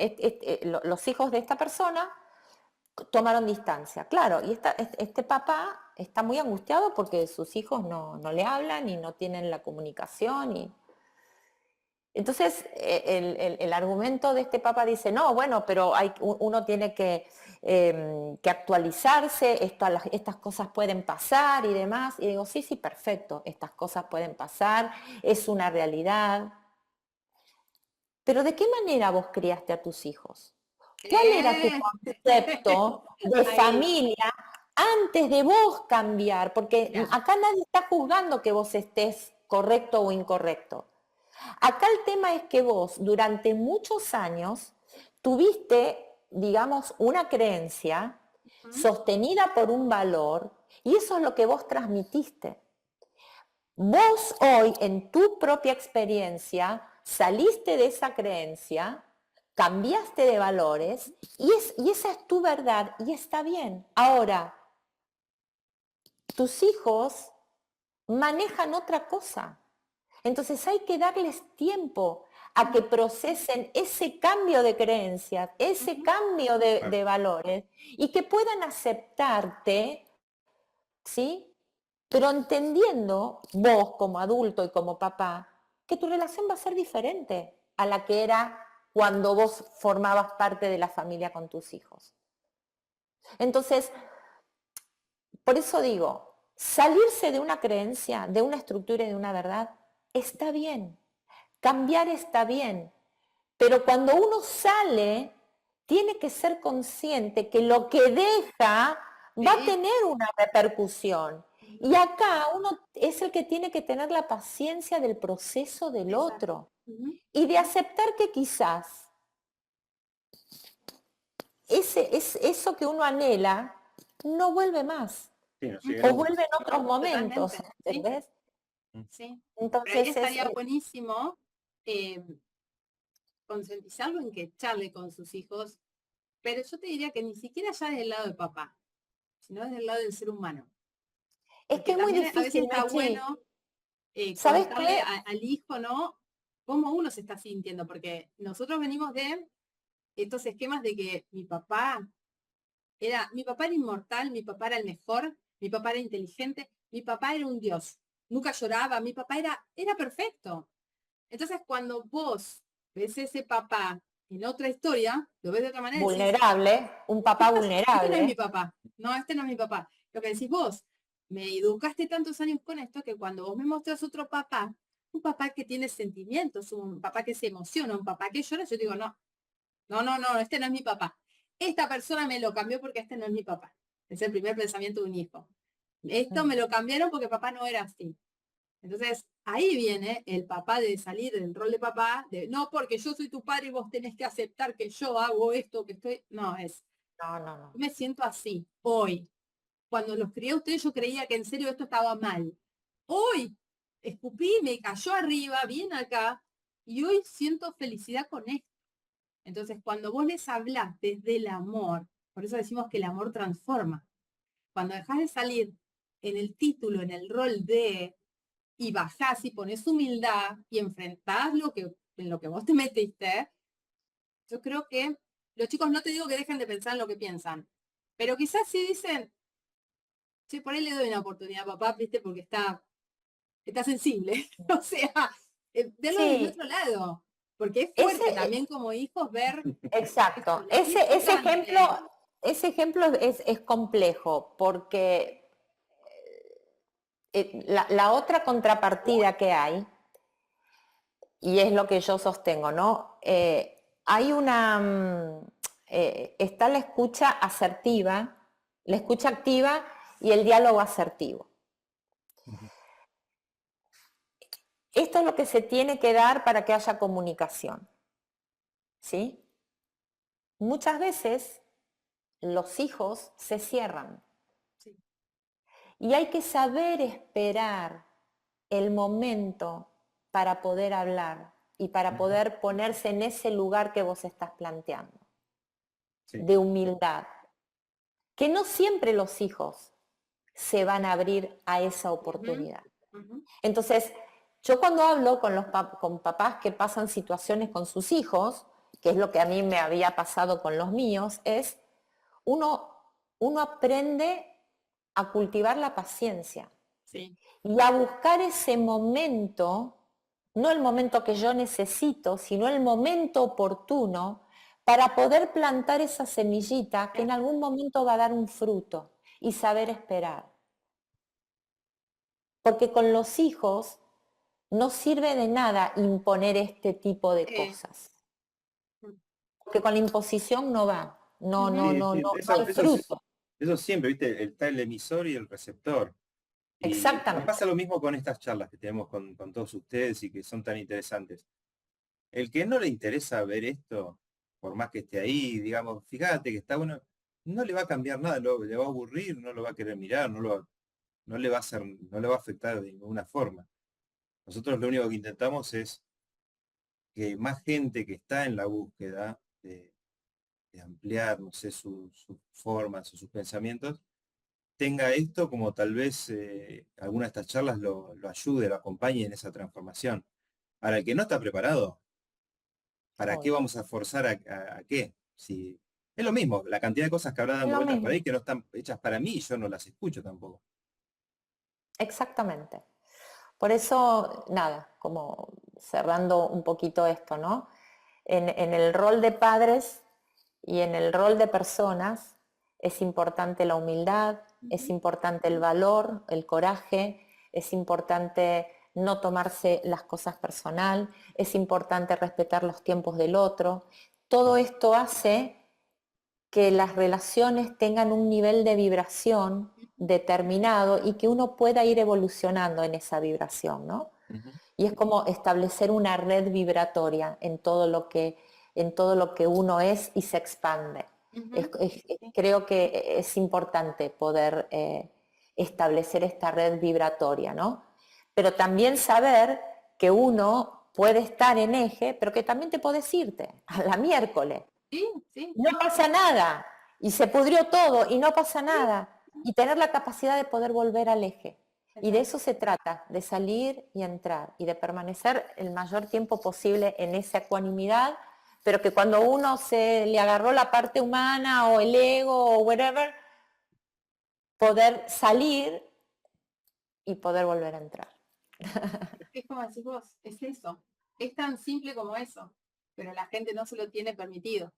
los hijos de esta persona tomaron distancia, claro, y este papá está muy angustiado porque sus hijos no le hablan y no tienen la comunicación y entonces, el argumento de este papa dice, no, bueno, pero uno tiene que actualizarse, estas cosas pueden pasar y demás. Y digo, sí, perfecto, estas cosas pueden pasar, es una realidad. Pero ¿de qué manera vos criaste a tus hijos? ¿Cuál era tu eh. concepto de Ahí. familia antes de vos cambiar? Porque Claro. acá nadie está juzgando que vos estés correcto o incorrecto. Acá el tema es que vos durante muchos años tuviste, digamos, una creencia Ujú, sostenida por un valor y eso es lo que vos transmitiste. Vos hoy en tu propia experiencia saliste de esa creencia, cambiaste de valores y esa es tu verdad y está bien. Ahora, tus hijos manejan otra cosa. Entonces hay que darles tiempo a que procesen ese cambio de creencias, ese ujú, cambio Claro. de valores y que puedan aceptarte, ¿sí? pero entendiendo vos como adulto y como papá, que tu relación va a ser diferente a la que era cuando vos formabas parte de la familia con tus hijos. Entonces, por eso digo, salirse de una creencia, de una estructura y de una verdad, está bien. Cambiar está bien. Pero cuando uno sale, tiene que ser consciente que lo que deja va a Sí. tener una repercusión. Y acá uno es el que tiene que tener la paciencia del proceso del Exacto. otro Ujú. y de aceptar que quizás eso que uno anhela no vuelve más Sí, nos Ujú. sigue o nunca. vuelve en otros momentos, Totalmente, sí, ¿entendés? sí. Pero ahí Entonces estaría buenísimo eh, concientizarlo en que charle con sus hijos, pero yo te diría que ni siquiera ya desde el lado de papá, sino desde el lado del ser humano. es que Porque es muy también a veces difícil, está Mechi. bueno ¿Sabes contarle qué? al hijo, ¿no? Cómo uno se está sintiendo, porque nosotros venimos de estos esquemas de que mi papá era inmortal, mi papá era el mejor, mi papá era inteligente, mi papá era un dios, nunca lloraba, mi papá era perfecto. Entonces cuando vos ves ese papá en otra historia, lo ves de otra manera y decís, Vulnerable, un papá este no es mi vulnerable. papá, no, este no es mi papá. Lo que decís vos, me educaste tantos años con esto que cuando vos me mostrás otro papá, un papá que tiene sentimientos, un papá que se emociona, un papá que llora, yo digo, no, no, no, no, este no es mi papá. Esta persona me lo cambió porque este no es mi papá. Es el primer pensamiento de un hijo. Esto me Mm. lo cambiaron porque papá no era así. Entonces, ahí viene el papá de salir del rol de papá, de no, porque yo soy tu padre y vos tenés que aceptar que yo hago esto, que estoy. No, No, no, no. yo me siento así, hoy. Cuando los crié a ustedes, yo creía que en serio esto estaba mal. Hoy, escupí, me cayó arriba, bien acá, y hoy siento felicidad con esto. Entonces, cuando vos les hablás desde el amor, por eso decimos que el amor transforma. Cuando dejás de salir en el título, en el rol de, y bajás y pones humildad y enfrentás en lo que vos te metiste, yo creo que los chicos no te digo que dejen de pensar en lo que piensan, pero quizás sí dicen, che, por ahí le doy una oportunidad a papá, viste, porque está sensible. O sea, verlo desde Sí, otro lado, porque es fuerte ese, también como hijos ver esto, exacto. la vida es gigante. Ese ejemplo es complejo porque la otra contrapartida que hay, y es lo que yo sostengo, ¿no? Hay está la escucha asertiva, la escucha activa y el diálogo asertivo. Ujú. Esto es lo que se tiene que dar para que haya comunicación, ¿sí? Muchas veces los hijos se cierran Sí. y hay que saber esperar el momento para poder hablar y para Ujú. poder ponerse en ese lugar que vos estás planteando, Sí. de humildad, que no siempre los hijos se van a abrir a esa Ujú, oportunidad. ujú. Entonces, yo cuando hablo con papás que pasan situaciones con sus hijos, que es lo que a mí me había pasado con los míos, es uno, uno aprende a cultivar la paciencia Sí. y a buscar ese momento, no el momento que yo necesito, sino el momento oportuno para poder plantar esa semillita que en algún momento va a dar un fruto y saber esperar. Porque con los hijos no sirve de nada imponer este tipo de Eh, cosas. Porque con la imposición no va. No, no, Sí, no, sí, no, no eso, hay fruto. eso siempre, ¿viste? Está el emisor y el receptor. Y me Exactamente. pasa lo mismo con estas charlas que tenemos con todos ustedes y que son tan interesantes. El que no le interesa ver esto, por más que esté ahí, digamos, fíjate que está bueno, no le va a cambiar nada, le va a aburrir, no lo va a querer mirar, no le va a hacer, no le va a afectar de ninguna forma. Nosotros lo único que intentamos es que más gente que está en la búsqueda de ampliar, no sé, sus formas o sus pensamientos, tenga esto como tal vez alguna de estas charlas lo ayude, lo acompañe en esa transformación. Para el que no está preparado, ¿para qué Obvio. vamos a forzar a qué? Si, es lo mismo, la cantidad de cosas que habrá Es dando lo vueltas por mismo. ahí que no están hechas para mí y yo no las escucho tampoco. exactamente. Por eso, nada, como cerrando un poquito esto, ¿no? En el rol de padres y en el rol de personas es importante la humildad, es importante el valor, el coraje, es importante no tomarse las cosas personal, es importante respetar los tiempos del otro. Todo esto hace que las relaciones tengan un nivel de vibración determinado y que uno pueda ir evolucionando en esa vibración, ¿no? Ujú. Y es como establecer una red vibratoria en todo lo que uno es y se expande. Ujú. Creo que es importante poder establecer esta red vibratoria, ¿no? Pero también saber que uno puede estar en eje, pero que también te puedes irte a la miércoles. Sí, sí, No pasa nada. Y se pudrió todo y no pasa sí. nada. Y tener la capacidad de poder volver al eje. Y de Exacto. eso se trata, de salir y entrar y de permanecer el mayor tiempo posible en esa ecuanimidad, pero que cuando uno se le agarró la parte humana o el ego o whatever, poder salir y poder volver a entrar. Es como decís vos, es eso. Es tan simple como eso, pero la gente no se lo tiene permitido.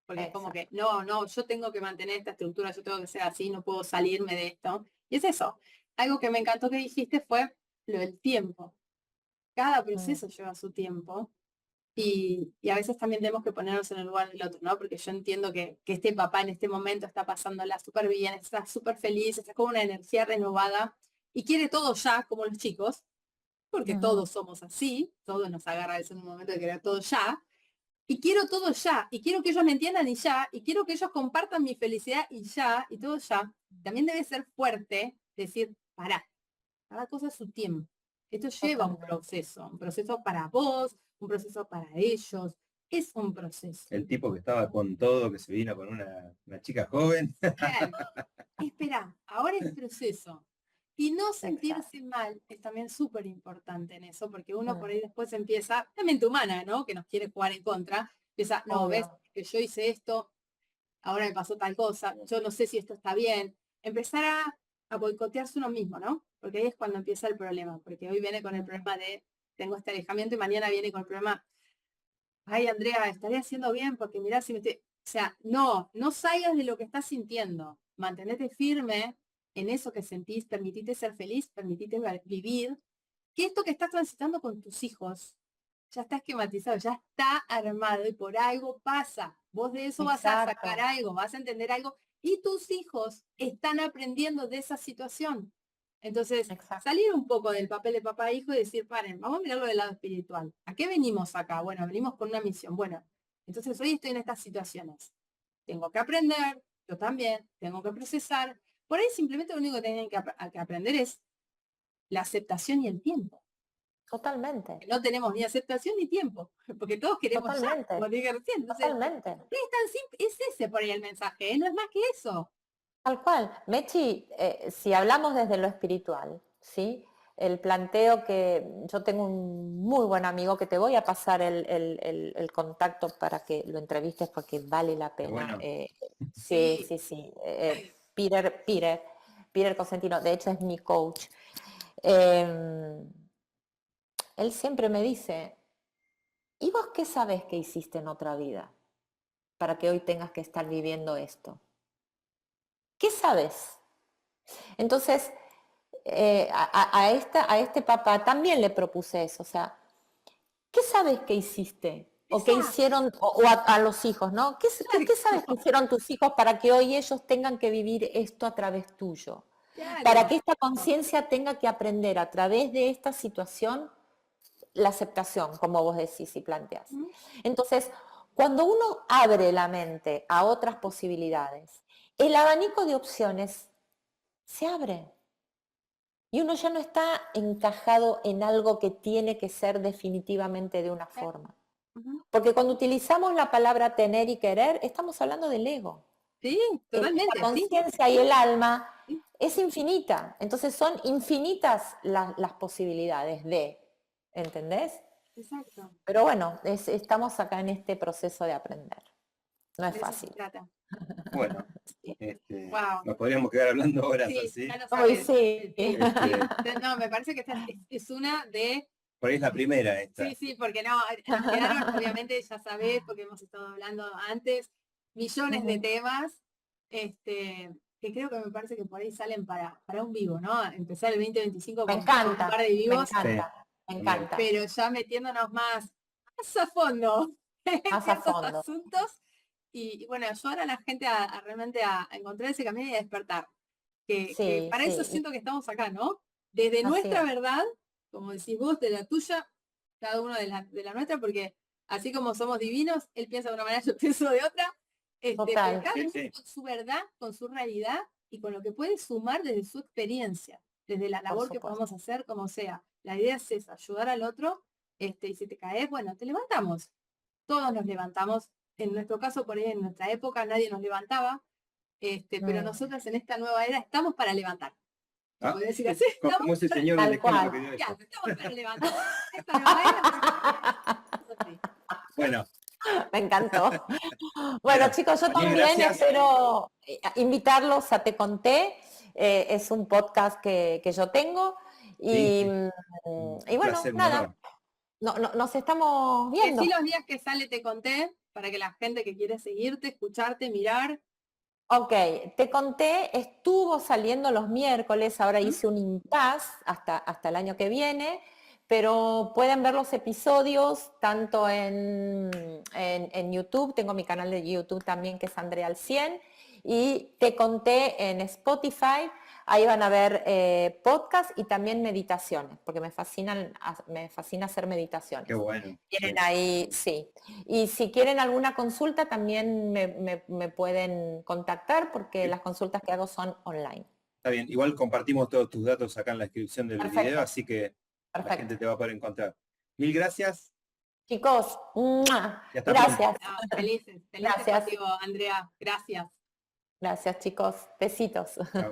Porque es como Exacto. que, no, no, yo tengo que mantener esta estructura, yo tengo que ser así, no puedo salirme de esto. Y es eso. Algo que me encantó que dijiste fue lo del tiempo. Cada Mm, proceso lleva su tiempo y a veces también tenemos que ponernos en el lugar del otro, ¿no? Porque yo entiendo que este papá en este momento está pasándola súper bien, está súper feliz, está con una energía renovada y quiere todo ya, como los chicos, porque ujú, todos somos así, todos nos agarra eso en un momento de querer todo ya, y quiero todo ya, y quiero que ellos me entiendan y ya, y quiero que ellos compartan mi felicidad y ya, y todo ya. También debe ser fuerte decir, pará, cada cosa es su tiempo. Esto lleva totalmente. un proceso para vos, un proceso para ellos, es un proceso. El tipo que estaba con todo, que se vino con una chica joven. Claro, espera, ahora es proceso. Y no Exacto. sentirse mal es también súper importante en eso, porque uno por Mm, ahí después empieza, la mente humana, ¿no? Que nos quiere jugar en contra, empieza, no, ves obvio. que yo hice esto, ahora me pasó tal cosa, yo no sé si esto está bien. Empezar a boicotearse uno mismo, ¿no? Porque ahí es cuando empieza el problema, porque hoy viene con el Ujú, problema de, tengo este alejamiento y mañana viene con el problema, ay, Andrea, estaré haciendo bien porque mirá si me estoy... O sea, no, no salgas de lo que estás sintiendo. Mantenete firme en eso que sentís, permitite ser feliz, permitite vivir. Que esto que estás transitando con tus hijos ya está esquematizado, ya está armado y por algo pasa. Vos de eso vas a sacar exacto, algo, vas a entender algo y tus hijos están aprendiendo de esa situación. Entonces, exacto. salir un poco del papel de papá e hijo y decir, paren, vamos a mirarlo del lado espiritual. ¿A qué venimos acá? Bueno, venimos con una misión. Bueno, entonces hoy estoy en estas situaciones. Tengo que aprender, yo también, tengo que procesar. Por ahí simplemente lo único que tienen que aprender es la aceptación y el tiempo. Totalmente, Que no tenemos ni aceptación ni tiempo, porque todos queremos ya, totalmente, como dije recién. Entonces, totalmente. es tan simple, es ese por ahí el mensaje, ¿eh? No es más que eso. Tal cual. Mechi, si hablamos desde lo espiritual, ¿sí? El planteo que yo tengo un muy buen amigo que te voy a pasar el contacto para que lo entrevistes porque vale la Qué pena. bueno. Sí, Sí, sí, sí. Peter Cosentino, de hecho es mi coach. Eh, Él siempre me dice, ¿y vos qué sabes que hiciste en otra vida para que hoy tengas que estar viviendo esto? ¿Qué sabes? Entonces, a este papá también le propuse eso, o sea, ¿qué sabes que hiciste? O qué exacto, hicieron, a los hijos, ¿no? ¿Qué sabes que exacto. hicieron tus hijos para que hoy ellos tengan que vivir esto a través tuyo? Para Claro. que esta conciencia tenga que aprender a través de esta situación la aceptación, como vos decís y planteás. ¿Mm? Entonces, cuando uno abre la mente a otras posibilidades, el abanico de opciones se abre. Y uno ya no está encajado en algo que tiene que ser definitivamente de una forma. Ujú. Porque cuando utilizamos la palabra tener y querer, estamos hablando del ego. Sí, La totalmente, sí, conciencia y el alma sí, es infinita. Entonces son infinitas las posibilidades de, ¿entendés? exacto. Pero bueno, estamos acá en este proceso de aprender. No es De eso se fácil. trata. Bueno, Sí. Wow. nos podríamos quedar hablando horas Sí, así. ya lo Ay, sabes. sí. No, me parece que esta es una de... Por ahí es la primera esta. Sí, sí, porque no, nos quedaron, obviamente, ya sabés, porque hemos estado hablando antes, millones de Ujú. temas, que creo que me parece que por ahí salen para un vivo, ¿no? Empezar el 2025 Me con un par encanta, de me vivos, Sí, encanta, me también. encanta. pero ya metiéndonos más a fondo en Más a ciertos fondo. asuntos y bueno, ayudar a la gente a realmente a encontrar ese camino y a despertar. Que Sí, para eso sí, siento que estamos acá, ¿no? Desde así nuestra es. verdad, como decís vos, de la tuya, cada uno de la nuestra, porque así como somos divinos, él piensa de una manera, yo pienso de otra, pero Total. cada Sí, uno sí, con su verdad, con su realidad y con lo que puede sumar desde su experiencia, desde la Por labor que supuesto. podamos hacer, como sea. La idea es esa, ayudar al otro, y si te caes, bueno, te levantamos. Todos nos levantamos. En nuestro caso, por ahí en nuestra época nadie nos levantaba, pero Mm, nosotras en esta nueva era estamos para levantar. ¿Se Ah, puede decir así? como ese señor del Tal ejemplo que cual. dio Ya, ella. estamos para levantar. Esta nueva era, así. Bueno, Me encantó. Bueno, bueno, chicos, yo mil también gracias. espero invitarlos a Te Conté. Es un podcast que yo tengo. Sí, Y, sí, y un bueno, placer, un nada, honor. nos estamos Decí viendo. los días que sale Te Conté, para que la gente que quiere seguirte, escucharte, mirar. Ok, Te Conté, estuvo saliendo los miércoles, ahora ¿Mm? hice un impasse hasta el año que viene, pero pueden ver los episodios tanto en YouTube, tengo mi canal de YouTube también que es Andrea al 100, y Te Conté en Spotify, ahí van a ver podcast y también meditaciones, porque me fascina hacer Qué meditaciones. bueno. Tienen Bien. ahí, sí. Y si quieren alguna consulta, también me pueden contactar porque las consultas que hago son online. Está bien, igual compartimos todos tus datos acá en la descripción del video, Perfecto, así que la perfecto. gente te va a poder encontrar. Mil gracias Chicos, ¡mua! y hasta pronto. Gracias, No, felices gracias, contigo, Andrea. Gracias. gracias chicos. Besitos. Chao.